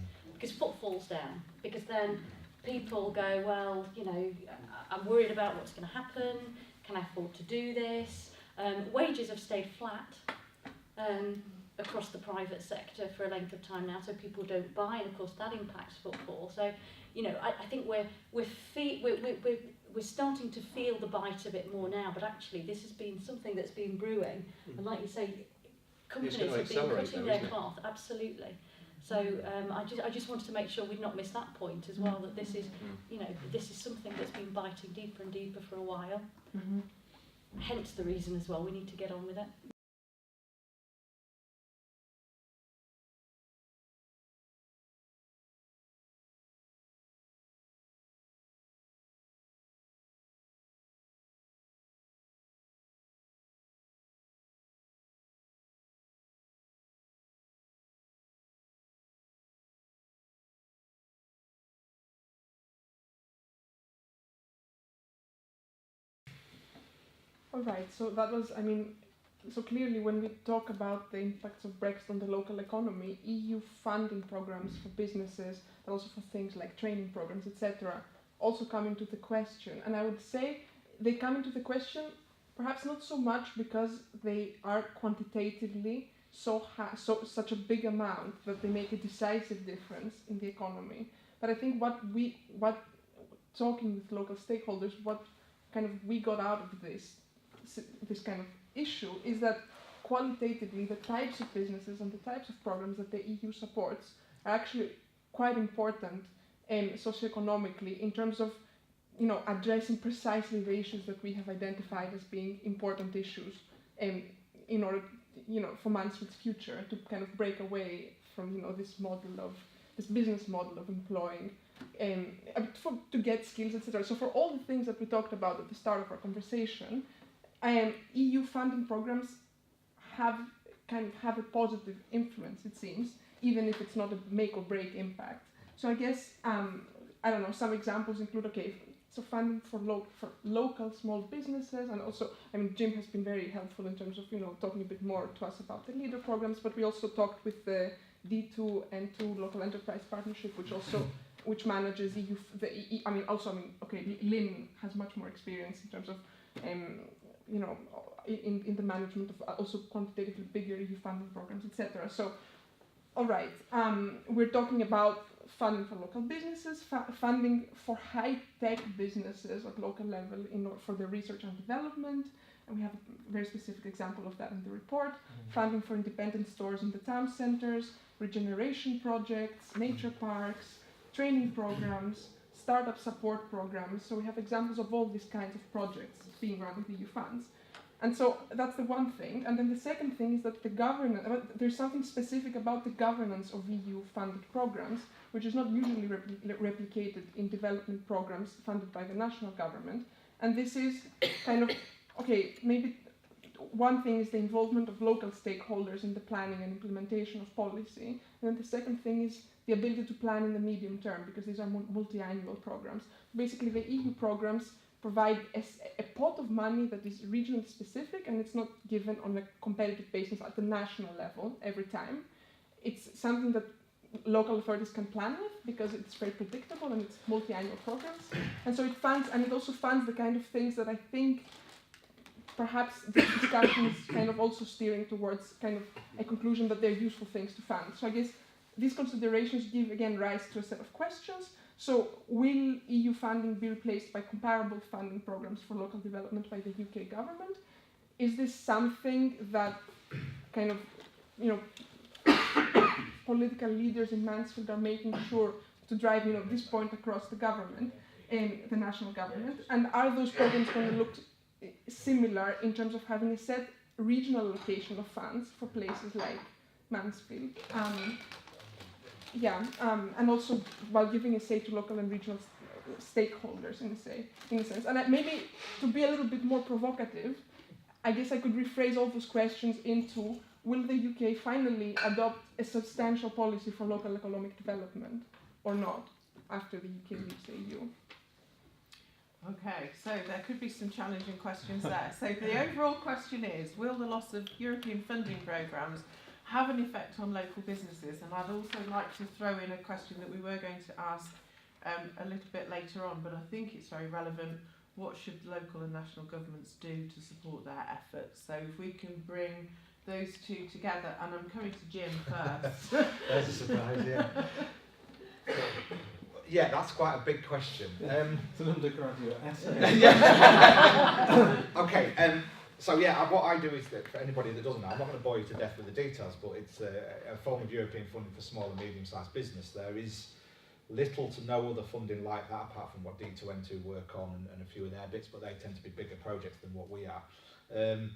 because footfall's down, because then people go, well, you know, I'm worried about what's going to happen, can I afford to do this? Wages have stayed flat across the private sector for a length of time now, so people don't buy, and of course that impacts footfall. So, you know, I think we're starting to feel the bite of it more now, but actually this has been something that's been brewing, and like you say, companies have been cutting their cloth, absolutely. So I just wanted to make sure we'd not miss that point as well, that this is, you know, this is something that's been biting deeper and deeper for a while. Hence the reason as well, we need to get on with it. All right, so that was, I mean, so clearly when we talk about the impacts of Brexit on the local economy, EU funding programs for businesses, but also for things like training programs, etc., also come into the question. And I would say they come into the question perhaps not so much because they are quantitatively such a big amount that they make a decisive difference in the economy. But I think what talking with local stakeholders, what kind of we got out of this kind of issue is that qualitatively the types of businesses and the types of programs that the EU supports are actually quite important socioeconomically in terms of, you know, addressing precisely the issues that we have identified as being important issues in order, you know, for Mansfield's future to kind of break away from, you know, this business model of employing to get skills, etc. So for all the things that we talked about at the start of our conversation, EU funding programs have a positive influence, it seems, even if it's not a make or break impact. So I guess, I don't know, some examples include, okay, so funding for local small businesses, and also, I mean, Jim has been very helpful in terms of, you know, talking a bit more to us about the leader programs, but we also talked with the D2 and 2 local enterprise partnership, which manages EU, okay, Lynn has much more experience in terms of, you know, in the management of also quantitatively bigger EU funding programs, etc. So, all right, we're talking about funding for local businesses, funding for high-tech businesses at local level for their research and development, and we have a very specific example of that in the report, funding for independent stores in the town centres, regeneration projects, nature parks, training programs, startup support programs. So we have examples of all these kinds of projects being run with EU funds. And so that's the one thing. And then the second thing is that the governance, there's something specific about the governance of EU funded programs, which is not usually replicated in development programs funded by the national government. And this is kind of, okay, maybe one thing is the involvement of local stakeholders in the planning and implementation of policy. And then the second thing is the ability to plan in the medium term, because these are multi-annual programs. Basically, the EU programs provide a pot of money that is regionally specific, and it's not given on a competitive basis at the national level every time. It's something that local authorities can plan with because it's very predictable and it's multi-annual programs. And so it funds, and it also funds the kind of things that I think perhaps this discussion is kind of also steering towards kind of a conclusion that they're useful things to fund. So I guess these considerations give, again, rise to a set of questions. So will EU funding be replaced by comparable funding programs for local development by the UK government? Is this something that kind of, you know, political leaders in Mansfield are making sure to drive, you know, this point across the government and the national government? And are those programs going to look similar in terms of having a set regional allocation of funds for places like Mansfield? And also while giving a say to local and regional stakeholders in a sense. And maybe to be a little bit more provocative, I guess I could rephrase all those questions into, will the UK finally adopt a substantial policy for local economic development or not after the UK leaves the EU? Okay, so there could be some challenging questions there. So the overall question is, will the loss of European funding programmes have an effect on local businesses. And I'd also like to throw in a question that we were going to ask a little bit later on, but I think it's very relevant. What should local and national governments do to support their efforts? So if we can bring those two together, and I'm coming to Jim first. There's a surprise, yeah. Yeah, that's quite a big question. It's an undergraduate essay. Okay, so yeah, what I do is that for anybody that doesn't know, I'm not going to bore you to death with the details, but it's a form of European funding for small and medium-sized business. There is little to no other funding like that apart from what D2N2 work on and a few of their bits, but they tend to be bigger projects than what we are.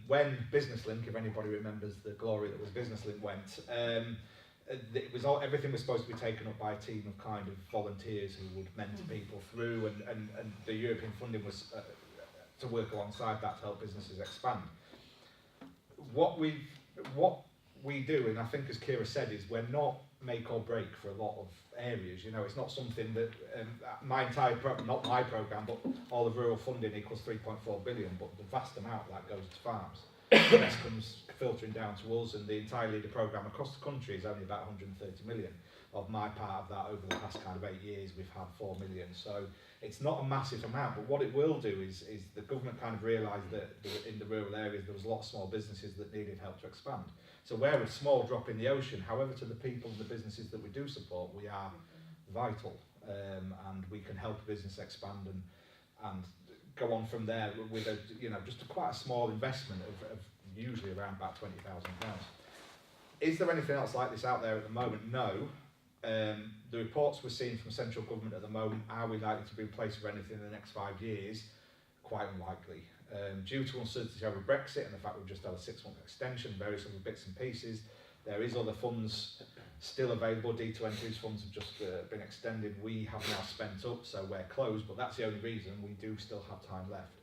When Business Link, if anybody remembers the glory that was Business Link, went, it was everything was supposed to be taken up by a team of kind of volunteers who would mentor people through, and the European funding was to work alongside that to help businesses expand. What we do, and I think as Kira said, is we're not make or break for a lot of areas. You know, it's not something that my entire not my programme, but all of rural funding equals 3.4 billion, but the vast amount of that goes to farms. The rest comes filtering down to us, and the entire leader programme across the country is only about 130 million. Of my part of that, over the past kind of 8 years, we've had 4 million. So it's not a massive amount, but what it will do is the government kind of realised that in the rural areas there was a lot of small businesses that needed help to expand. So we're a small drop in the ocean. However, to the people and the businesses that we do support, we are vital, and we can help a business expand and go on from there with a, you know, just quite a small investment of usually around about £20,000. Is there anything else like this out there at the moment? No. The reports we're seeing from central government at the moment, are we likely to be replaced with anything in the next 5 years? Quite unlikely. Due to uncertainty over Brexit and the fact we've just had a 6-month extension, various other bits and pieces, there is other funds still available. D2N2's funds have just been extended. We have now spent up, so we're closed, but that's the only reason. We do still have time left.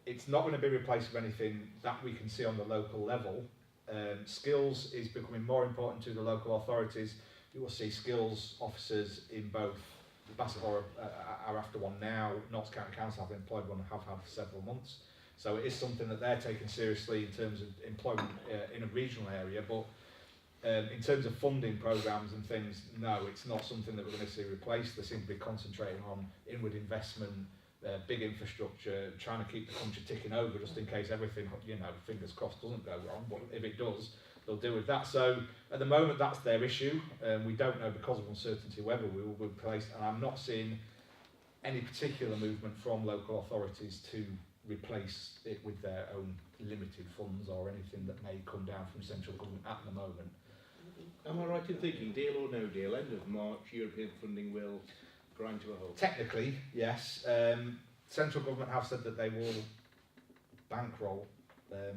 It's not going to be replaced with anything that we can see on the local level. Skills is becoming more important to the local authorities. You will see skills officers in both. Bassett are after one now. Notts County Council have employed one and have had for several months. So it is something that they're taking seriously in terms of employment in a regional area. But in terms of funding programmes and things, no, it's not something that we're going to see replaced. They seem to be concentrating on inward investment, big infrastructure, trying to keep the country ticking over just in case everything, you know, fingers crossed, doesn't go wrong. But if it does, they'll deal with that. So at the moment, that's their issue. We don't know because of uncertainty whether we will be replaced, and I'm not seeing any particular movement from local authorities to replace it with their own limited funds or anything that may come down from central government at the moment. Am I right in thinking, deal or no deal, end of March, European funding will grind to a halt? Technically, yes. Central government have said that they will bankroll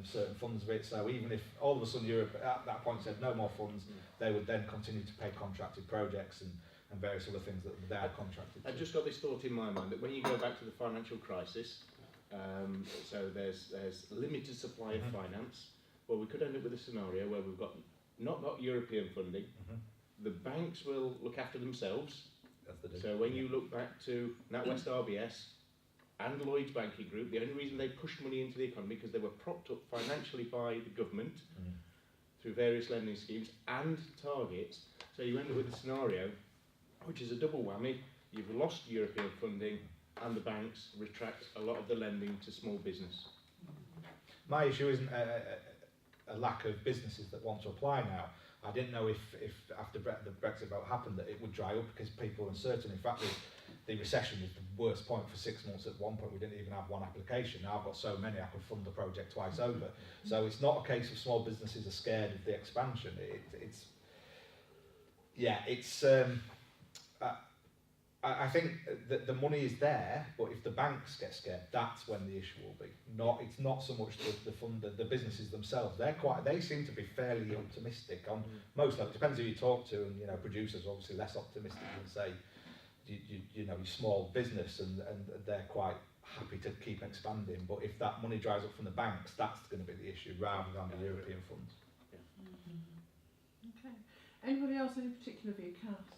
certain funds of it, so even if all of a sudden Europe at that point said no more funds, they would then continue to pay contracted projects and various other things that they are contracted to. I've just got this thought in my mind that when you go back to the financial crisis, so there's limited supply of finance, well, we could end up with a scenario where we've got not European funding, the banks will look after themselves. So when you look back to NatWest RBS and Lloyds Banking Group, the only reason they pushed money into the economy because they were propped up financially by the government through various lending schemes and targets. So you end up with a scenario which is a double whammy. You've lost European funding and the banks retract a lot of the lending to small business. My issue isn't a lack of businesses that want to apply now. I didn't know if after the Brexit vote happened that it would dry up because people are uncertain. In fact, the recession was the worst point for 6 months. At one point, we didn't even have one application. Now I've got so many, I could fund the project twice over. So it's not a case of small businesses are scared of the expansion. I think that the money is there, but if the banks get scared, that's when the issue will be. It's not so much the businesses themselves. They seem to be fairly optimistic on most of it. Depends who you talk to, and you know, producers are obviously less optimistic than say you know, your small business, and they're quite happy to keep expanding. But if that money dries up from the banks, that's going to be the issue rather than the European funds. Okay. Anybody else any particular view? Cass,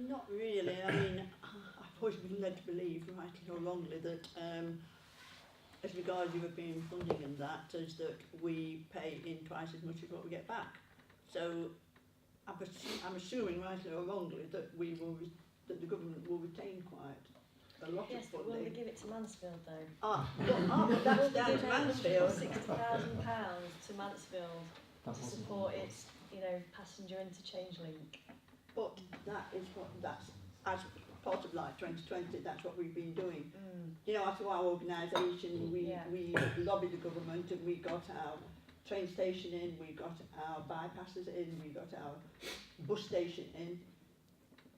Not really. I mean, I've always been led to believe, rightly or wrongly, that as regards European funding and that, is that we pay in twice as much as what we get back. So I'm assuming, rightly or wrongly, that that the government will retain quite a lot Yes, of but funding. will they give it to Mansfield though? But that's down to Mansfield. £60,000 to Mansfield to support its, passenger interchange link. But that's as part of Life 2020, that's what we've been doing. Through our organisation, we lobbied the government and we got our train station in, we got our bypasses in, we got our bus station in.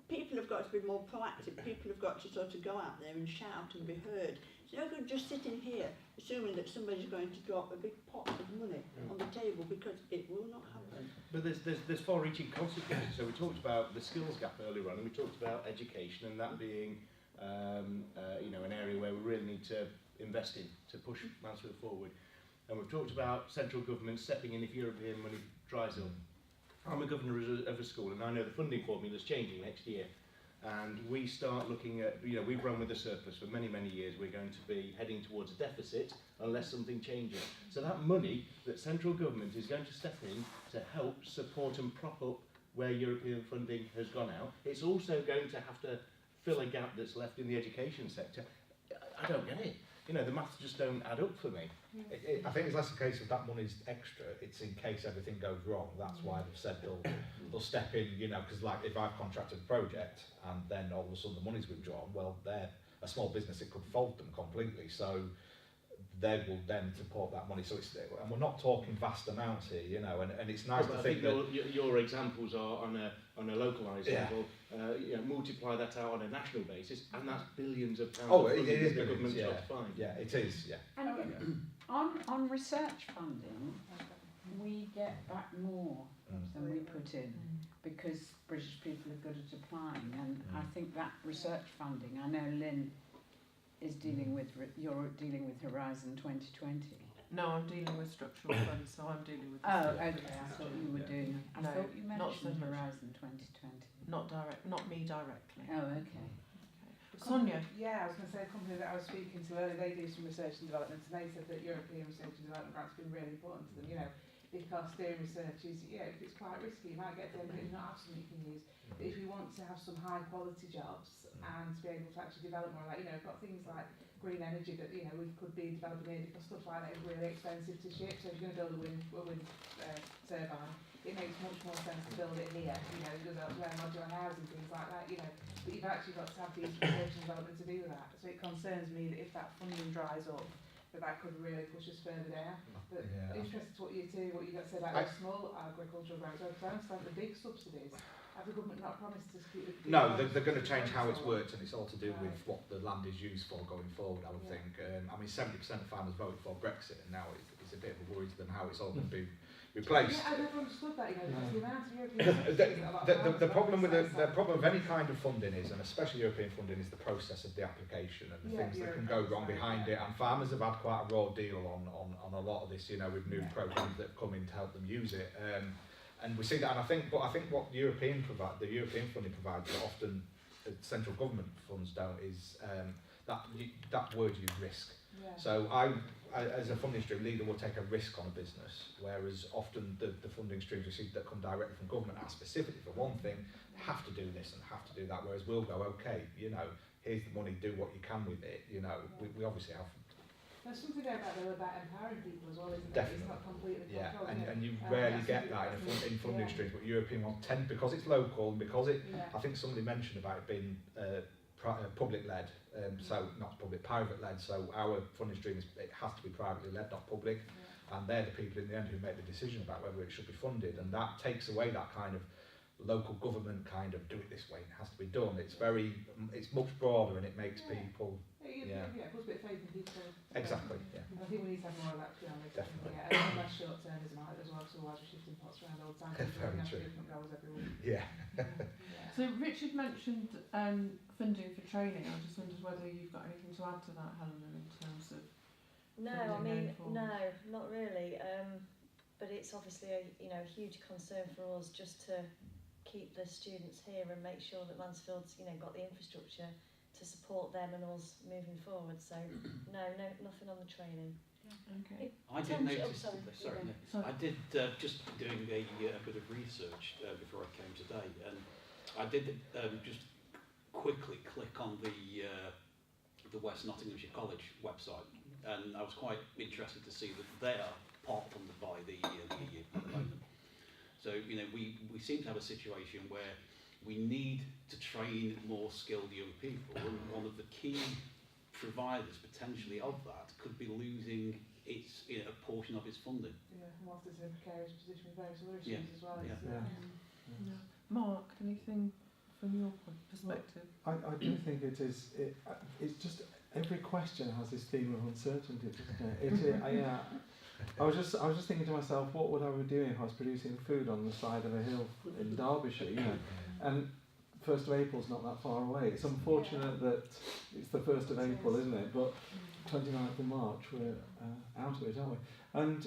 People have got to be more proactive. People have got to sort of go out there and shout and be heard. It's no good just sitting here assuming that somebody's going to drop a big pot of money on the table, because it will not happen. But there's far-reaching consequences. So we talked about the skills gap earlier on, and we talked about education, and that being an area where we really need to invest in to push Mansfield forward. And we've talked about central government stepping in if European money dries up. I'm a governor of a school, and I know the funding formula is changing next year. And we start looking at, we've run with a surplus for many, many years. We're going to be heading towards a deficit unless something changes. So that money that central government is going to step in to help support and prop up where European funding has gone out, it's also going to have to fill a gap that's left in the education sector. I don't get it. The maths just don't add up for me. I think it's less a case of that money's extra, it's in case everything goes wrong. That's why they've said they'll step in, because like if I've contracted a project and then all of a sudden the money's withdrawn, well, they're a small business, it could fault them completely. So they will then support that money. So and we're not talking vast amounts here, and it's nice to think that your examples are on a localised level. Multiply that out on a national basis, and that's billions of pounds. Oh, it is the billions, government find. Yeah, it is. Yeah. And on research funding, we get back more than we put in, because British people are good at applying, and I think that research funding, I know Lynn is dealing with, you're dealing with Horizon 2020. No, I'm dealing with structural funds, so I'm dealing with. Oh, okay. I thought you were doing. I No, thought you not so mentioned much. Horizon 2020. Not me directly. Oh, okay. Sonia. Yeah, I was going to say a company that I was speaking to earlier, they do some research and development, and they said that European research and development grants have been really important to them, because doing research is, it's quite risky. You might get things that you're not absolutely you can use. But if you want to have some high quality jobs and to be able to actually develop more, like, we've got things like green energy that, we could be developing here, because stuff like that is really expensive to ship. So if you're going to build a wind turbine, it makes much more sense to build it here, because elsewhere, modular housing, things like that, but you've actually got to have these research and development to do that. So it concerns me that if that funding dries up, that could really push us further down. But interested to what you got to say about the small agricultural grants. So I understand the big subsidies. Have the government not promised to keep the No, they're going to change how it's worked, and it's all to do with what the land is used for going forward, I would think. 70% of farmers voted for Brexit, and now it's a bit of a worry to them how it's all going to be replaced. Yeah, I never understood that, because the amount of European the problem with the problem of any kind of funding is, and especially European funding, is the process of the application and the things that can go wrong behind it. And farmers have had quite a raw deal on a lot of this, with new programs that have come in to help them use it. And we see that, and I think what the European funding provides, that often central government funds don't, is that word you risk. Yeah. So I, as a funding stream leader, will take a risk on a business, whereas often the funding streams received that come directly from government are specifically for one thing, have to do this and have to do that, whereas we'll go, okay, here's the money, do what you can with it. We obviously have. There's something there about empowering people as well, isn't Definitely. It's not completely controlled. And you rarely get that in funding streams, but European ones tend, because it's local and because I think somebody mentioned about it being public-led, so not private-led, so our funding stream it has to be privately led, not public, and they're the people in the end who make the decision about whether it should be funded, and that takes away that kind of local government kind of do it this way, it has to be done. It's much broader, and it makes people. It puts a bit of faith in people. Exactly. Yeah. I think we need to have more of that, to be honest. Definitely. And less short-termism as well, so otherwise we're shifting pots around all the time. Very true. Different goals every week. Yeah. So Richard mentioned funding for training. I just wondered whether you've got anything to add to that, Helena, in terms of. No, I mean, no, not really. But it's obviously a huge concern for us just to keep the students here and make sure that Mansfield's got the infrastructure to support them and us moving forward. So no, nothing on the training. Okay. I did notice. I did just doing a bit of research before I came today, and I did just quickly click on the West Nottinghamshire College website, and I was quite interested to see that they are part funded by the EU at the moment. So we seem to have a situation where we need to train more skilled young people, and one of the key providers potentially of that could be losing its a portion of its funding. Yeah, whilst it's in a precarious position with various other issues as well. Yeah. Mark, anything from your perspective? Well, I do think it is. It's just every question has this theme of uncertainty, doesn't it? I was just thinking to myself, what would I be doing if I was producing food on the side of a hill in Derbyshire? And 1st of April's not that far away. It's unfortunate that it's the 1st of April, isn't it? But 29th of March, we're out of it, aren't we? And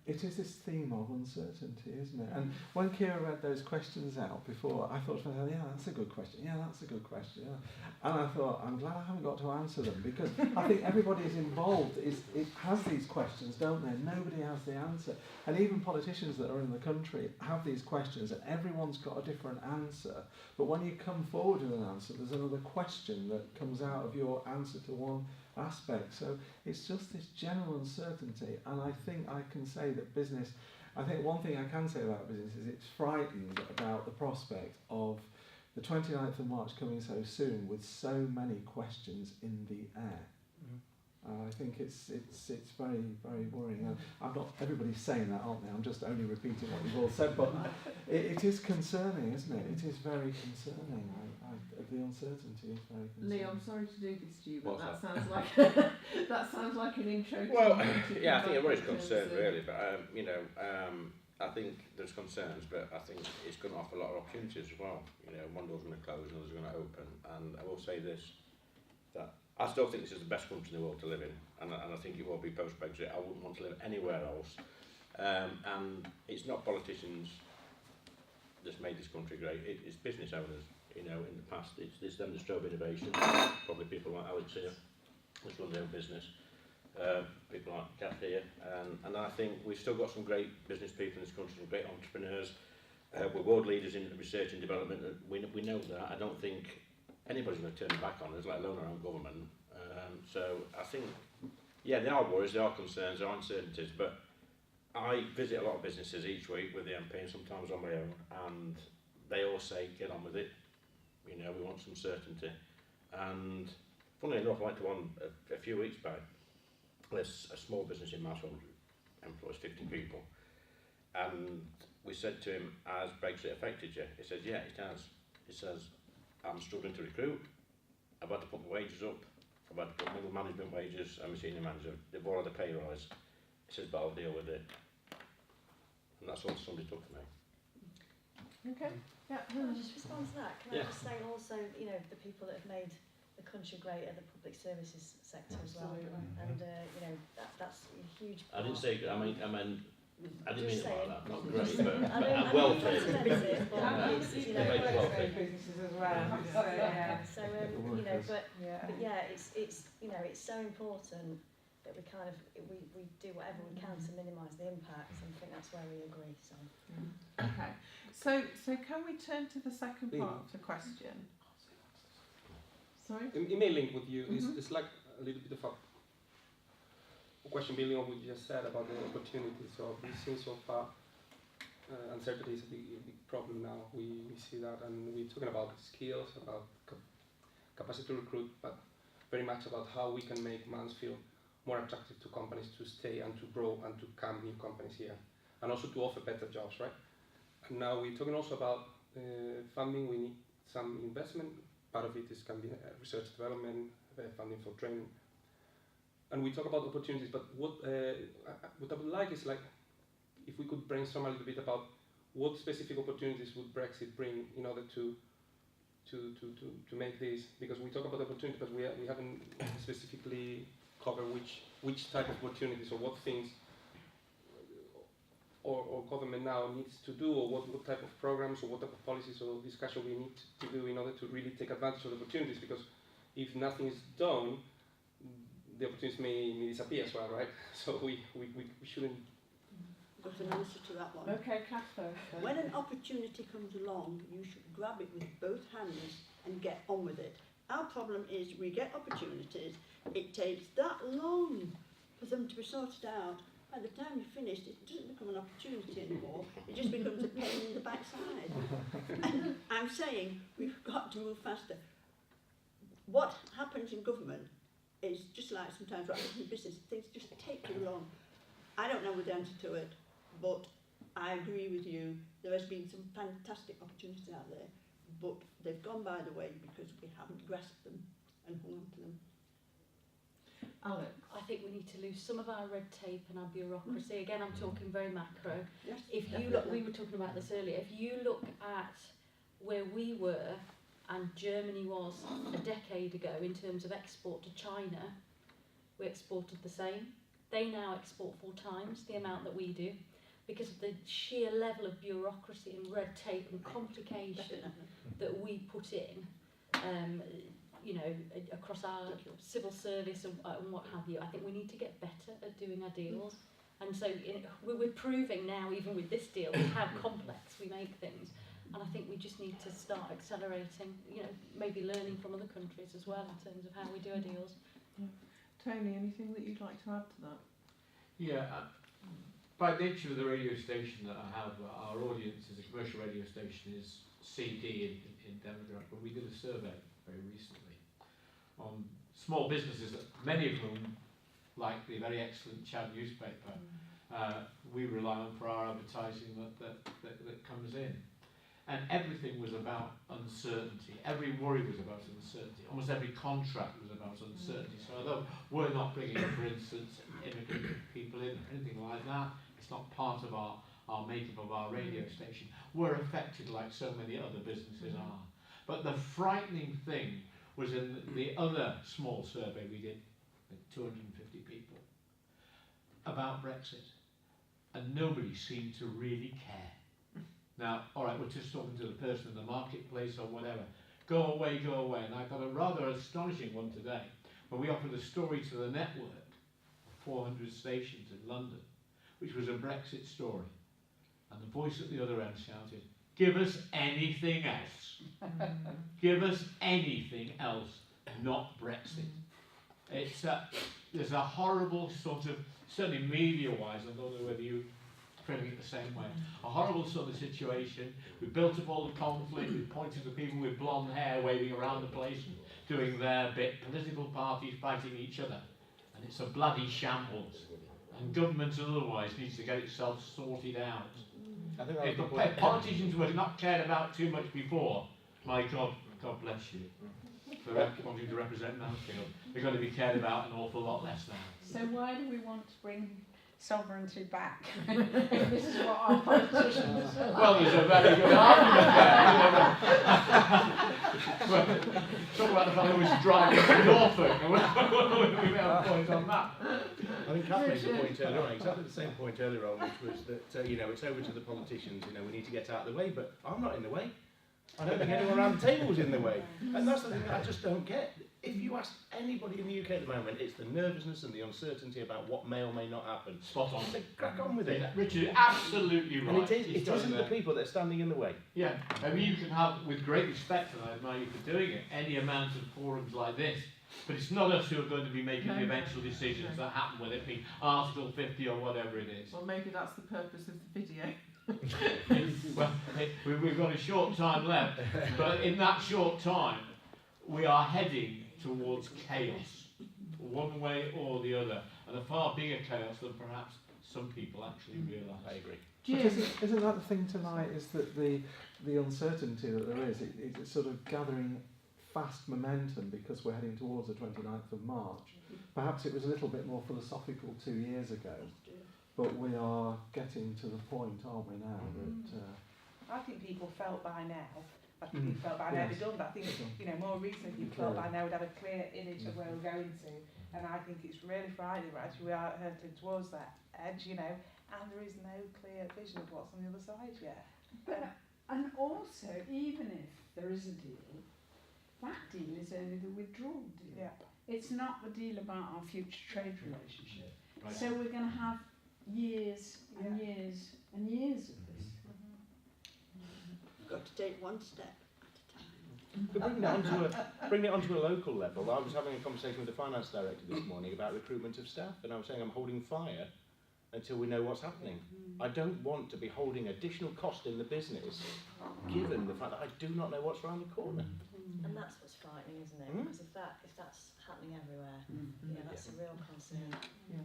it is this theme of uncertainty, isn't it? And when Kira read those questions out before, I thought to myself, yeah, that's a good question. Yeah, that's a good question. Yeah. And I thought, I'm glad I haven't got to answer them, because I think everybody is involved. It has these questions, don't they? Nobody has the answer. And even politicians that are in the country have these questions, and everyone's got a different answer. But when you come forward with an answer, there's another question that comes out of your answer to one aspect. So it's just this general uncertainty, and I think I can say that business, I think one thing I can say about business is it's frightened about the prospect of the 29th of March coming so soon with so many questions in the air. I think it's very, very worrying. And I'm not, everybody's saying that, aren't they? I'm just only repeating what you've all said, but it is concerning, isn't it? It is very concerning. The uncertainty is very concerning. Lee, I'm sorry to do this to you, but What's that sounds like that sounds like an intro. Well, yeah, I think everybody's concerned really, but I think there's concerns, but I think it's going to offer a lot of opportunities as well. One door's going to close, another's going to open, and I will say this, that I still think this is the best country in the world to live in, and I think it will be post-Brexit. I wouldn't want to live anywhere else. And it's not politicians that's made this country great, it's business owners. In the past, it's them that drove innovation, probably people like Alex here, which run their own business, people like Kath here, and I think we've still got some great business people in this country, some great entrepreneurs. We're world leaders in research and development, we know that. I don't think anybody's going to turn their back on us, let alone our own government. So I think, yeah, there are worries, there are concerns, there are uncertainties, but I visit a lot of businesses each week with the MP and sometimes on my own, and they all say, get on with it. We want some certainty. And funnily enough, I went to one a few weeks back. There's a small business in Mansfield, employs 50 people. And we said to him, has Brexit affected you? He says, yeah, it has. He says, I'm struggling to recruit. I've had to put my wages up. I've had to put middle management wages. I'm a senior manager. They've all had a pay rise. He says, but I'll deal with it. And that's all somebody took from me. Okay. Yeah. Can I just respond to that? Can Yeah. I just say also, the people that have made the country great are the public services sector as well. Absolutely. And that's a huge part. I didn't say, I mean, I didn't mean it like that. Not great, Just but saying. I know well you paid. expensive, but it's, They're very well paid. Businesses as well. So, yeah. So but yeah, it's so important that we kind of we do whatever we can to minimise the impact, and I think that's where we agree. So. Okay. So can we turn to the second part of the question? Sorry? It may link with you. It's like a little bit of a question building on what you just said about the opportunity. So we've seen so far uncertainty is a big problem now. We see that, and we're talking about skills, about capacity to recruit, but very much about how we can make Mansfield more attractive to companies to stay and to grow and to come new companies here, and also to offer better jobs, right? And now we're talking also about funding. We need some investment. Part of it can be research development, funding for training. And we talk about opportunities, but what I would like is if we could brainstorm a little bit about what specific opportunities would Brexit bring in order to make this, because we talk about opportunities, but we haven't specifically covered which type of opportunities or what things or government now needs to do, or what type of programs or what type of policies or discussion we need to do in order to really take advantage of the opportunities, because if nothing is done, the opportunities may disappear as well, right? So we shouldn't. Got an answer to that one. Okay, Catherine. When an opportunity comes along, you should grab it with both hands and get on with it. Our problem is we get opportunities, it takes that long for them to be sorted out. By the time you're finished, it doesn't become an opportunity anymore, it just becomes a pain in the backside. And I'm saying we've got to move faster. What happens in government is just like sometimes what happens in business, things just take too long. I don't know the answer to it, but I agree with you, there has been some fantastic opportunities out there, but they've gone by the way because we haven't grasped them and hung on to them. Alex? I think we need to lose some of our red tape and our bureaucracy. Again, I'm talking very macro. Yes, if you look, we were talking about this earlier, if you look at where we were and Germany was a decade ago in terms of export to China, we exported the same. They now export 4 times the amount that we do because of the sheer level of bureaucracy and red tape and complication that we put in. You know, across our civil service and what have you. I think we need to get better at doing our deals. And so we're proving now, even with this deal, how complex we make things. And I think we just need to start accelerating, you know, maybe learning from other countries as well in terms of how we do our deals. Yeah. Tony, anything that you'd like to add to that? Yeah, by nature of the radio station that I have, our audience is a commercial radio station, is CD in demographic. But we did a survey very recently on small businesses, many of whom, like the very excellent Chad newspaper, we rely on for our advertising that comes in. And everything was about uncertainty. Every worry was about uncertainty. Almost every contract was about uncertainty. So although we're not bringing, for instance, immigrant people in or anything like that, it's not part of our makeup of our radio station. We're affected like so many other businesses are. But the frightening thing was in the other small survey we did, with 250 people, about Brexit. And nobody seemed to really care. Now, all right, we're just talking to the person in the marketplace or whatever. Go away, go away. And I got a rather astonishing one today when we offered a story to the network, 400 stations in London, which was a Brexit story. And the voice at the other end shouted, "Give us anything else. Give us anything else, not Brexit." It's there's a horrible sort of, certainly media-wise, I don't know whether you're feeling it the same way, a horrible sort of situation. We built up all the conflict, we pointed to people with blonde hair waving around the place and doing their bit, political parties fighting each other. And it's a bloody shambles. And government and otherwise needs to get itself sorted out. I think if the politicians were not cared about too much before, my God, God bless you, for wanting to represent Mansfield, they're going to be cared about an awful lot less now. So why do we want to bring sovereignty back? This is what our politicians are like. Well, there's a very good argument there. Well, talk about the fellow who was driving to Norfolk. We may have a point on that. I think Kath made a point earlier on, exactly the same point earlier on, which was that, you know, it's over to the politicians, you know, we need to get out of the way, but I'm not in the way. I don't think anyone around the table is in the way. And that's the thing that I just don't get. If you ask anybody in the UK at the moment, it's the nervousness and the uncertainty about what may or may not happen. Spot on. So crack on with it. Richard, absolutely right. And it isn't the people that are standing in the way. Yeah, I mean, you can have, with great respect, and I admire you for doing it, any amount of forums like this, but it's not us who are going to be making the eventual decisions that happen, whether it be Article 50 or whatever it is. Well, maybe that's the purpose of the video. Well, we've got a short time left, but in that short time, we are heading towards chaos, one way or the other, and a far bigger chaos than perhaps some people actually realise. I agree. But isn't that the thing tonight, is that the uncertainty that there is, it's sort of gathering fast momentum because we're heading towards the 29th of March. Perhaps it was a little bit more philosophical 2 years ago, but we are getting to the point, aren't we now, that... I think people felt by now, I think people felt by now they've done that. I think, you know, more recently people felt by now we'd have a clear image of where we're going to, and I think it's really frightening, right? We are heading towards that edge, you know, and there is no clear vision of what's on the other side yet. But, and also, even if there is a deal, that deal is only the withdrawal deal. Yeah. It's not the deal about our future trade relationship. Right. So we're going to have years and years and years of this. You've got to take one step But bring it onto a local level. I was having a conversation with the finance director this morning about recruitment of staff, and I was saying I'm holding fire until we know what's happening. I don't want to be holding additional cost in the business, given the fact that I do not know what's around the corner. And that's what's frightening, isn't it? Because if that's happening everywhere, that's a real concern. I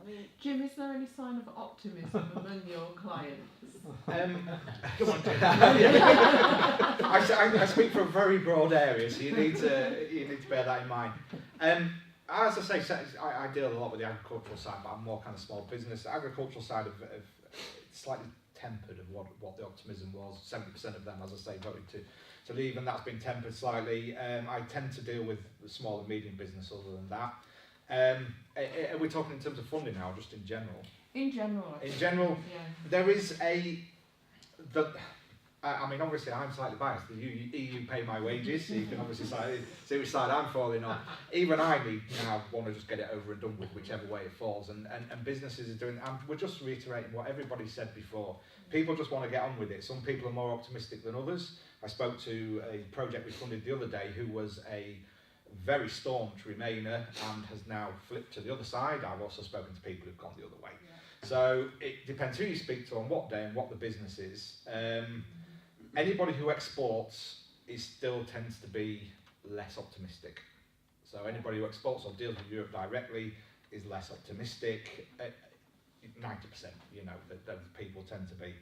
mean, Jim, is there any sign of optimism among your clients? Come on, Jim. I speak for a very broad area, so you need to bear that in mind. As I say, I deal a lot with the agricultural side, but I'm more kind of small business. The agricultural side of slightly tempered of what the optimism was. 70% of them, as I say, voted to leave, and that's been tempered slightly. I tend to deal with the small and medium business other than that. Are we talking in terms of funding now, or just in general? In general. In general, yeah. There is I mean, obviously I'm slightly biased. The EU pay my wages, so you can obviously see which side I'm falling on. Even I want to just get it over and done with, whichever way it falls. And businesses are doing, and we're just reiterating what everybody said before. People just want to get on with it. Some people are more optimistic than others. I spoke to a project we funded the other day who was a very staunch Remainer and has now flipped to the other side. I've also spoken to people who've gone the other way. Yeah. So it depends who you speak to on what day and what the business is. Anybody who exports still tends to be less optimistic. So anybody who exports or deals with Europe directly is less optimistic. 90%, that people tend to be.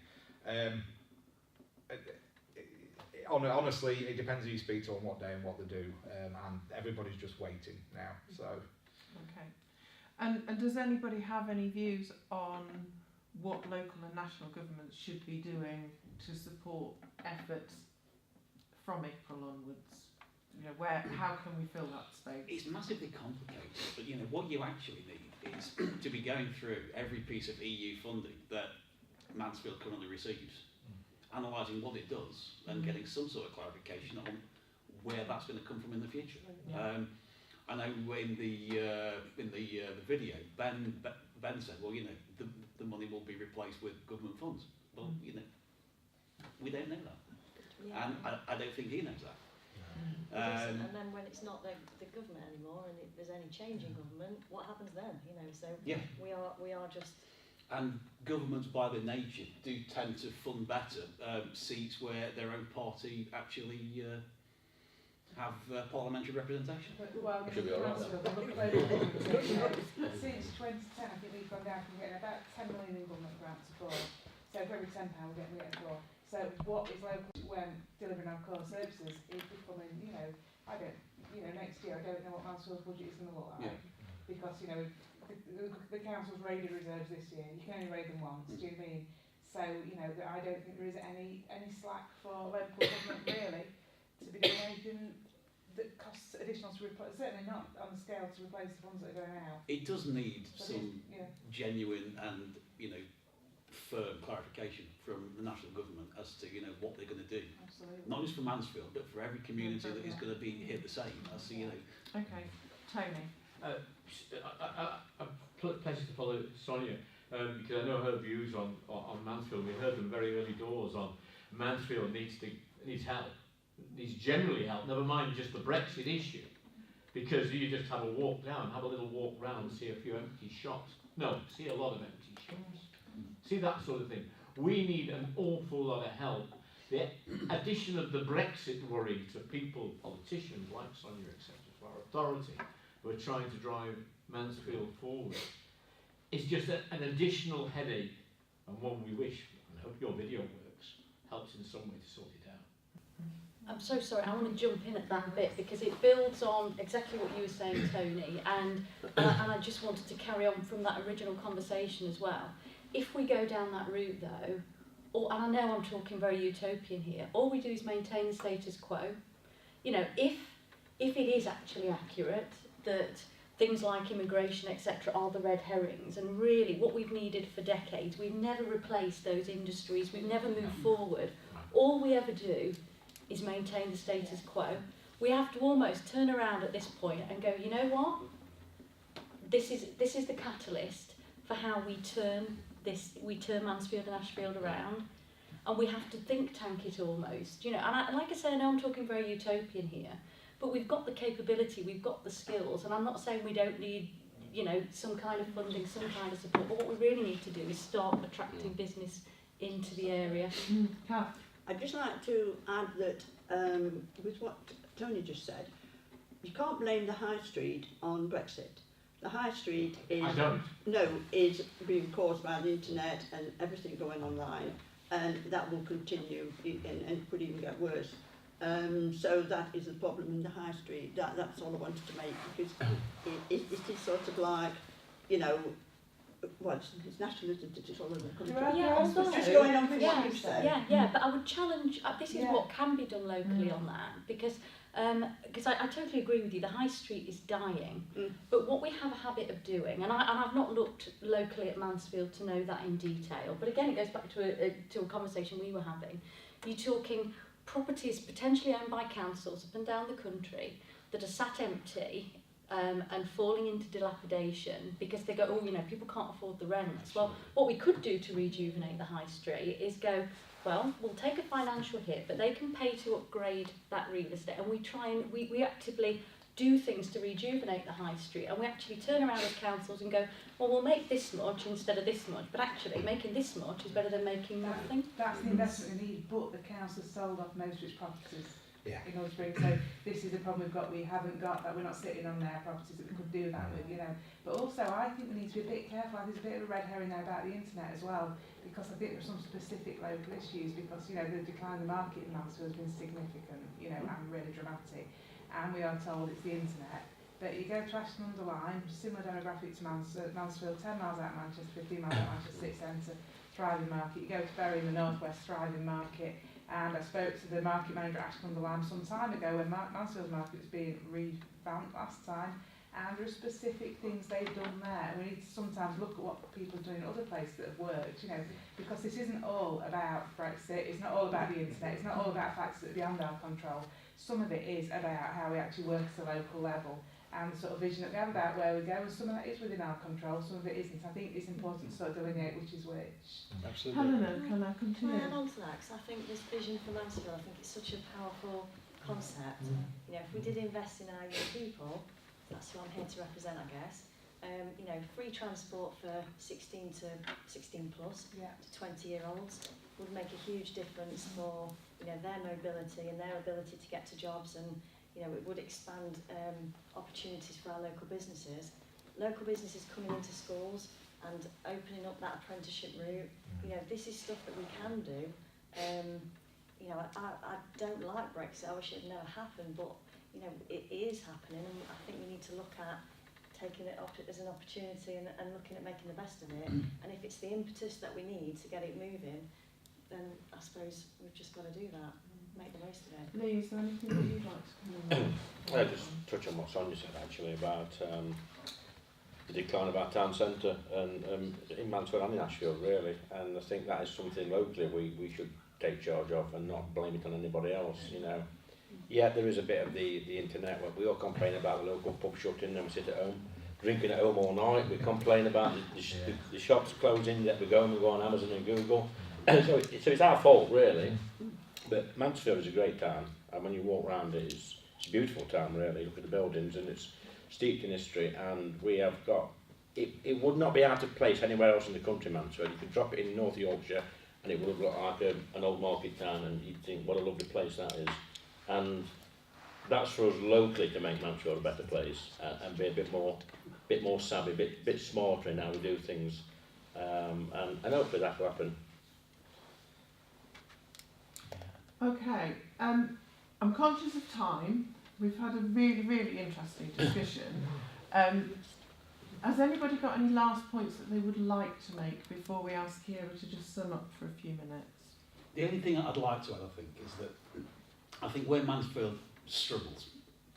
Honestly, it depends who you speak to on what day and what they do, and everybody's just waiting now. So. Okay. And does anybody have any views on what local and national governments should be doing to support efforts from April onwards? How can we fill that space? It's massively complicated, but what you actually need is to be going through every piece of EU funding that Mansfield currently receives, analysing what it does, and getting some sort of clarification on where that's going to come from in the future. Yeah. I know in the video, Ben said, well, the money will be replaced with government funds. Well, we don't know that, and I don't think he knows that. And then when it's not the government anymore, and if there's any change in government, what happens then? So we are just. And governments, by their nature, do tend to fund better seats where their own party actually have parliamentary representation. Well, should be all right. Since 2010, I think we've gone down from getting about 10 million in government grant support. So for every £10 we get 4. So what is local when delivering our core services is becoming, next year I don't know what Mansfield's budget is going to look like, because the council's raided reserves this year. You can only raid them once. Do you mean? So I don't think there is any slack for local government really to be doing anything that costs additional to replace. Certainly not on the scale to replace the ones that are going out. It does need some genuine and firm clarification from the national government as to what they're going to do. Absolutely. Not just for Mansfield, but for every community that is going to be here the same. As Okay, Tony. A pleasure to follow Sonia because I know her views on Mansfield. We heard them very early doors on Mansfield needs help, needs generally help. Never mind just the Brexit issue, because you just have a walk down, have a little walk round, see a few empty shops. No, see a lot of empty shops. See that sort of thing. We need an awful lot of help. The addition of the Brexit worry to people, politicians like Sonia, etc., to our authority, who are trying to drive Mansfield forward, it's just an additional headache, and one we wish, and I hope your video works, helps in some way to sort it out. I'm so sorry, I want to jump in at that bit because it builds on exactly what you were saying, Tony, and I just wanted to carry on from that original conversation as well. If we go down that route though, and I know I'm talking very utopian here, all we do is maintain the status quo. If it is actually accurate that things like immigration, etc., are the red herrings, and really what we've needed for decades, we've never replaced those industries, we've never moved forward. All we ever do is maintain the status quo. we have to almost turn around at this point and go, you know what? This is the catalyst for how we turn Mansfield and Ashfield around, and we have to think tank it almost, you know. And like I say, I know I'm talking very utopian here, but we've got the capability, we've got the skills, and I'm not saying we don't need, you know, some kind of funding, some kind of support, but what we really need to do is start attracting business into the area. I'd just like to add that with what Tony just said, you can't blame the high street on Brexit. The high street is being caused by the internet and everything going online, and that will continue and could even get worse. So that is the problem in the high street. That's all I wanted to make, because it is sort of like, you know, well, it's nationalism, it's all over the country. Just going on from what you said. Yeah, but I would challenge, this is what can be done locally on that, because I totally agree with you, the high street is dying, but what we have a habit of doing, and I've not looked locally at Mansfield to know that in detail, but again it goes back to a conversation we were having. You're talking properties potentially owned by councils up and down the country that are sat empty and falling into dilapidation because they go, oh, you know, people can't afford the rents. Well, what we could do to rejuvenate the high street is go, well, we'll take a financial hit, but they can pay to upgrade that real estate, and we actively do things to rejuvenate the high street, and we actually turn around as councils and go, well, we'll make this much instead of this much, but actually making this much is better than making nothing. That's the investment we need, but the council sold off most of its properties. In order to bring, so this is the problem we've got. We haven't got that. We're not sitting on their properties that we could do that with, you know. But also, I think we need to be a bit careful. There's a bit of a red herring now about the internet as well, because I think there's some specific local issues. Because you know the decline of the market in Mansfield has been significant, you know, and really dramatic. And we are told it's the internet. But you go to Ashton-under-Lyne, similar demographic to Mansfield, 10 miles out of Manchester, 15 miles out of Manchester City Centre, thriving market. You go to Bury in the northwest, thriving market. And I spoke to the market manager at Ashton-under-Lyne some time ago when Mansfield's market was being revamped last time, and there are specific things they've done there. We need to sometimes look at what people are doing in other places that have worked, you know, because this isn't all about Brexit, it's not all about the internet, it's not all about factors that are beyond our control. Some of it is about how we actually work at a local level and the sort of vision that we have about where we go, and some of that is within our control, some of it isn't. I think it's important to sort of delineate which is which. Absolutely. Helena, can I continue? Well, on to that, because I think this vision for Mansfield, I think it's such a powerful concept. You know, if we did invest in our young people, that's who I'm here to represent, I guess. You know, free transport for 16 plus to 20-year-olds would make a huge difference for, you know, their mobility and their ability to get to jobs, and you know, it would expand opportunities for our local businesses. Local businesses coming into schools and opening up that apprenticeship route. You know, this is stuff that we can do. You know, I don't like Brexit. I wish it had never happened, but you know, it is happening, and I think we need to look at taking it as an opportunity and looking at making the best of it. And if it's the impetus that we need to get it moving, then I suppose we've just got to do that. Make the most of it. Lee, is there anything that you'd like to comment on? I'll just touch on what Sonia said actually about the decline of our town centre and in Mansfield and in Ashfield really, and I think that is something locally we should take charge of and not blame it on anybody else, you know. Yeah, there is a bit of the internet where we all complain about the local pub shutting and we sit at home drinking at home all night. We complain about the shops closing, yet we go on Amazon and Google. So it's our fault really. But Mansfield is a great town, and when you walk around it's a beautiful town really. Look at the buildings, and it's steeped in history, and we have got, it would not be out of place anywhere else in the country, Mansfield. You could drop it in North Yorkshire and it would look like an old market town, and you'd think what a lovely place that is. And that's for us locally to make Mansfield a better place and be a bit more savvy, a bit smarter in how we do things, and hopefully that will happen. Okay, I'm conscious of time. We've had a really, really interesting discussion. Has anybody got any last points that they would like to make before we ask Kira to just sum up for a few minutes? The only thing I'd like to add, I think, is that I think where Mansfield struggles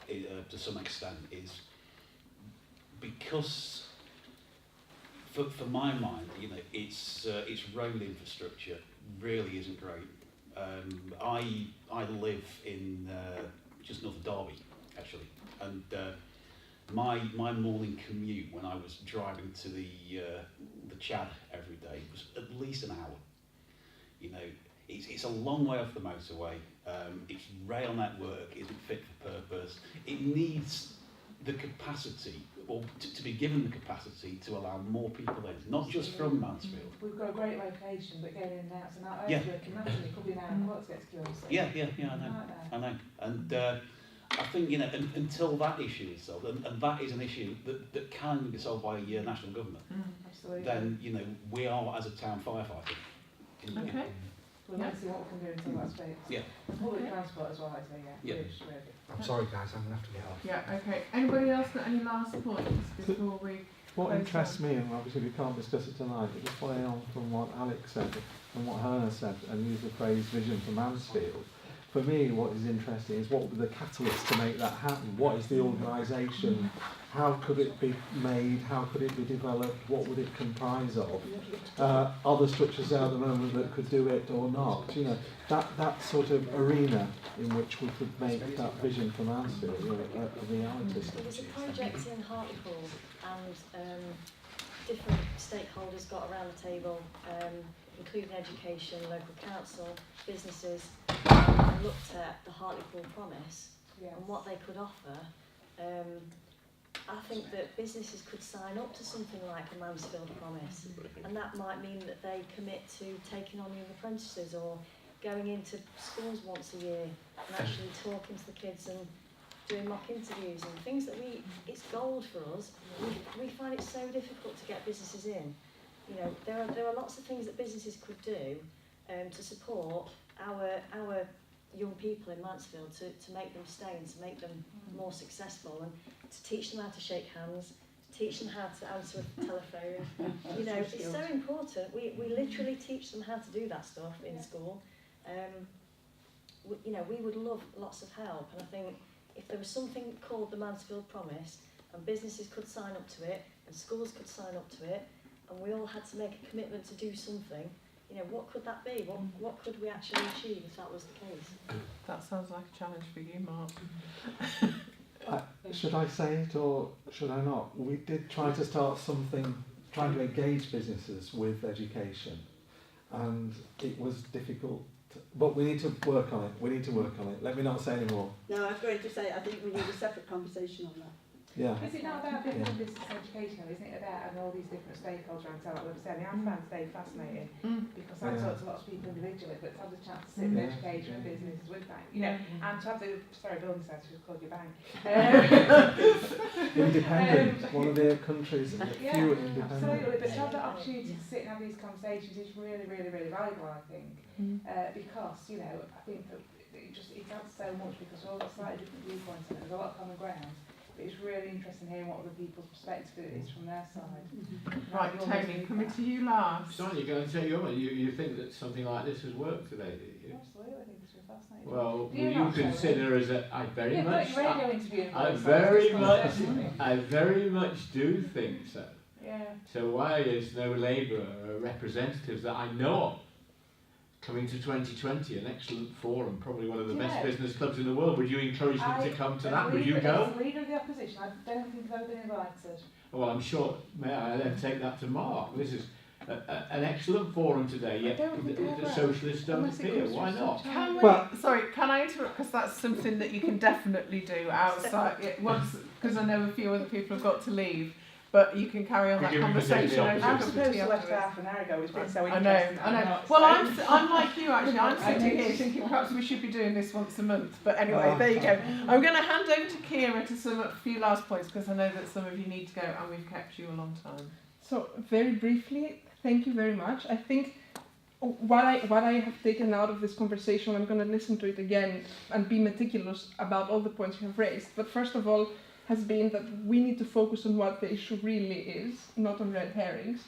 to some extent is because, for my mind, you know, its road infrastructure really isn't great. I live in just north of Derby, actually. And my morning commute when I was driving to the Chad every day was at least an hour. You know, it's a long way off the motorway. Its rail network isn't fit for purpose. It needs the capacity, or to be given the capacity to allow more people in, not just from Mansfield. We've got a great location, but getting in and out, so now Yeah. working massively, it could be an hour and a quarter to get to QMC. Yeah, I know. And I think, you know, until that issue is solved, and that is an issue that can be solved by national government, Absolutely. then, you know, we are, as a town, firefighting. Okay. We'll need to see what we can do until that's fixed. Yeah. Public transport as well, I'd say, Yeah. really. I'm sorry guys, I'm going to have to get off. Yeah, okay. Anybody else got any last points before we What close interests down? me, and obviously we can't discuss it tonight, but just following on from what Alex said and what Hannah said, and use the phrase vision for Mansfield, for me what is interesting is what were the catalysts to make that happen? What is the organisation? How could it be made? How could it be developed? What would it comprise of? Are there structures there at the moment that could do it or not? You know, that sort of arena in which we could make that vision for Mansfield, you know, a reality. There was a project in Hartlepool, and different stakeholders got around the table, including education, local council, businesses, and looked at the Hartlepool Promise and what they could offer. I think that businesses could sign up to something like a Mansfield Promise, and that might mean that they commit to taking on young apprentices or going into schools once a year and actually talking to the kids and doing mock interviews and things that it's gold for us. We find it so difficult to get businesses in. You know, there are lots of things that businesses could do to support our young people in Mansfield to make them stay and to make them more successful, and to teach them how to shake hands, to teach them how to answer a telephone. You know, it's so important. We literally teach them how to do that stuff in school. You know, we would love lots of help, and I think if there was something called the Mansfield Promise, and businesses could sign up to it, and schools could sign up to it, and we all had to make a commitment to do something, you know, what could that be? What could we actually achieve if that was the case? That sounds like a challenge for you, Mark. Should I say it or should I not? We did try to start something, trying to engage businesses with education, and it was difficult, but we need to work on it. Let me not say any more. No, I was going to say, I think we need a separate conversation on that. Yeah. Is it not about business education, isn't it about having all these different stakeholders around like we were saying? I found today fascinating because I talk to lots of people individually, but to have the chance to sit with education and businesses with that, you know, and to have the building society who's called your bank. Independent, one of their countries, few independent. Absolutely, but to have the opportunity to sit and have these conversations is really, really, really valuable, I think, because, you know, I think that it adds so much because we've all got slightly different viewpoints and there's a lot of common ground. It's really interesting hearing what other people's perspective is from their side. Right, Tony, coming to you last. Sorry, you're going to take your mind. You think that something like this has worked today, do you? Absolutely, I think it's fascinating. Well, will you consider as a... I very much do think so. Yeah. So why is no Labour representatives that I know of coming to 2020, an excellent forum, probably one of the best business clubs in the world? Would you encourage them to come to that? Would you go? As the leader of the opposition, I don't think I've ever been invited. Well, I'm sure. May I then take that to Mark? This is an excellent forum today, yet the socialists don't appear. Why not? Can I interrupt? Because that's something that you can definitely do outside. Because I know a few other people have got to leave. But you can carry on that conversation. I'm supposed to left half an hour ago. It's been so I interesting. know. Well, I'm like you actually. I'm sitting here thinking perhaps we should be doing this once a month. But anyway, there you go. I'm going to hand over to Kira to sum up a few last points because I know that some of you need to go and we've kept you a long time. So very briefly, thank you very much. I think what I have taken out of this conversation, I'm going to listen to it again and be meticulous about all the points you have raised. But first of all, has been that we need to focus on what the issue really is, not on red herrings.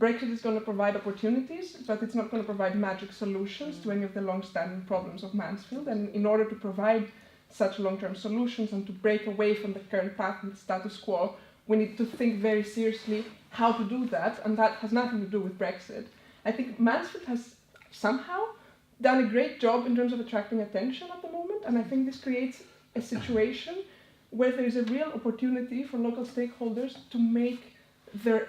Brexit is going to provide opportunities, but it's not going to provide magic solutions to any of the long-standing problems of Mansfield. And in order to provide such long-term solutions and to break away from the current path and the status quo, we need to think very seriously how to do that, and that has nothing to do with Brexit. I think Mansfield has somehow done a great job in terms of attracting attention at the moment, and I think this creates a situation where there is a real opportunity for local stakeholders to make their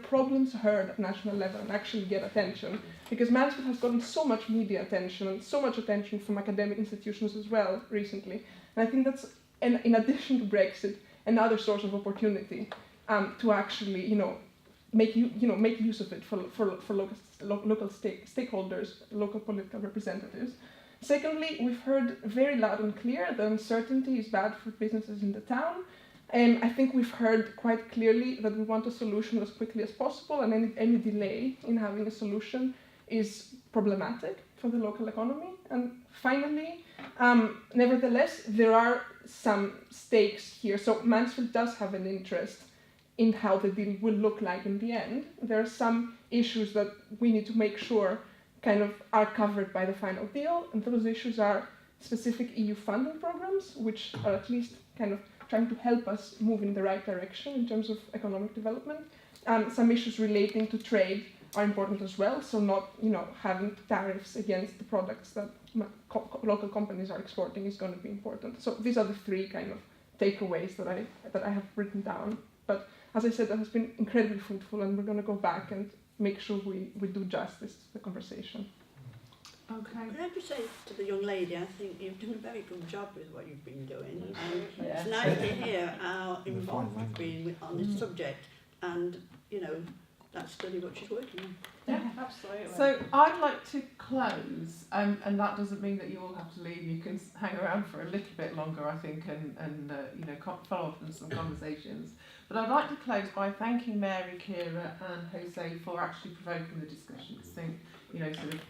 problems heard at national level and actually get attention. Because Mansfield has gotten so much media attention and so much attention from academic institutions as well recently. And I think that's, in addition to Brexit, another source of opportunity to actually, make use of it for local stakeholders, local political representatives. Secondly, we've heard very loud and clear that uncertainty is bad for businesses in the town. And I think we've heard quite clearly that we want a solution as quickly as possible, and any delay in having a solution is problematic for the local economy. And finally, nevertheless, there are some stakes here. So Mansfield does have an interest in how the deal will look like in the end. There are some issues that we need to make sure kind of are covered by the final deal, and those issues are specific EU funding programs, which are at least kind of trying to help us move in the right direction in terms of economic development. Some issues relating to trade are important as well, so not having tariffs against the products that local companies are exporting is going to be important. So these are the three kind of takeaways that I have written down. But as I said, that has been incredibly fruitful, and we're going to go back and make sure we do justice to the conversation. Okay. Can I just say to the young lady, I think you've done a very good job with what you've been doing. And it's nice to hear how involved you've been on this subject, and that study what she's working on. Yeah, absolutely. So I'd like to close, and that doesn't mean that you all have to leave. You can hang around for a little bit longer, I think, and follow up on some conversations. But I'd like to close by thanking Mary, Kira, and Jose for actually provoking the discussion. I think sort of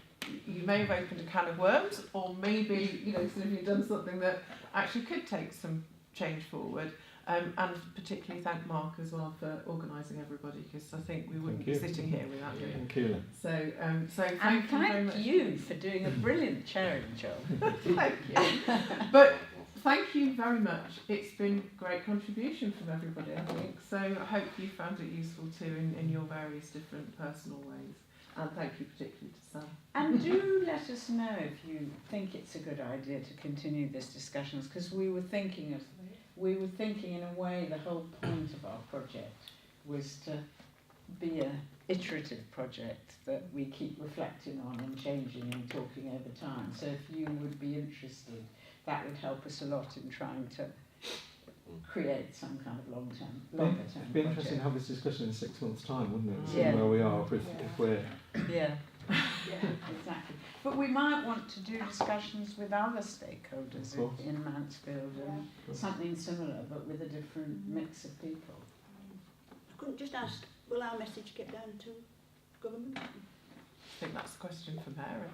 you may have opened a can of worms, or maybe sort of you've done something that actually could take some change forward. And particularly thank Mark as well for organising everybody, because I think we wouldn't be sitting here without you. Thank you. So thank you very much. You for doing a brilliant chairing job. Thank you. But thank you very much. It's been a great contribution from everybody, I think. So I hope you found it useful too in your various different personal ways. And thank you particularly to Sam. And do let us know if you think it's a good idea to continue this discussions, because we were thinking in a way the whole point of our project was to be an iterative project that we keep reflecting on and changing and talking over time. So if you would be interested, that would help us a lot in trying to create some kind of longer term It'd be interesting to have this discussion in 6 months' time, wouldn't it? Yeah. See where we are if we're... Yeah. Exactly. But we might want to do discussions with other stakeholders in Mansfield and something similar, but with a different mix of people. I couldn't just ask, will our message get down to government? I think that's a question for Mary.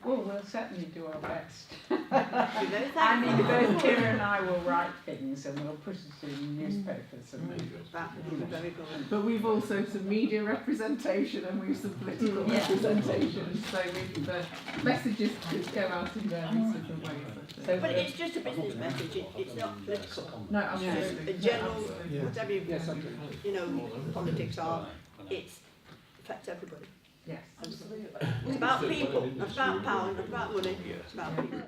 Well, we'll certainly do our best. I mean, both Kira and I will write things and we'll put it in newspapers and that would be very good. But we've also some media representation and we've some political representation, so the messages could go out in various different ways. But it's just a business message, it's not political. No, absolutely. It's a general, whatever politics are, it affects everybody. Yes, absolutely. It's about people, it's about power, it's about money, it's about people.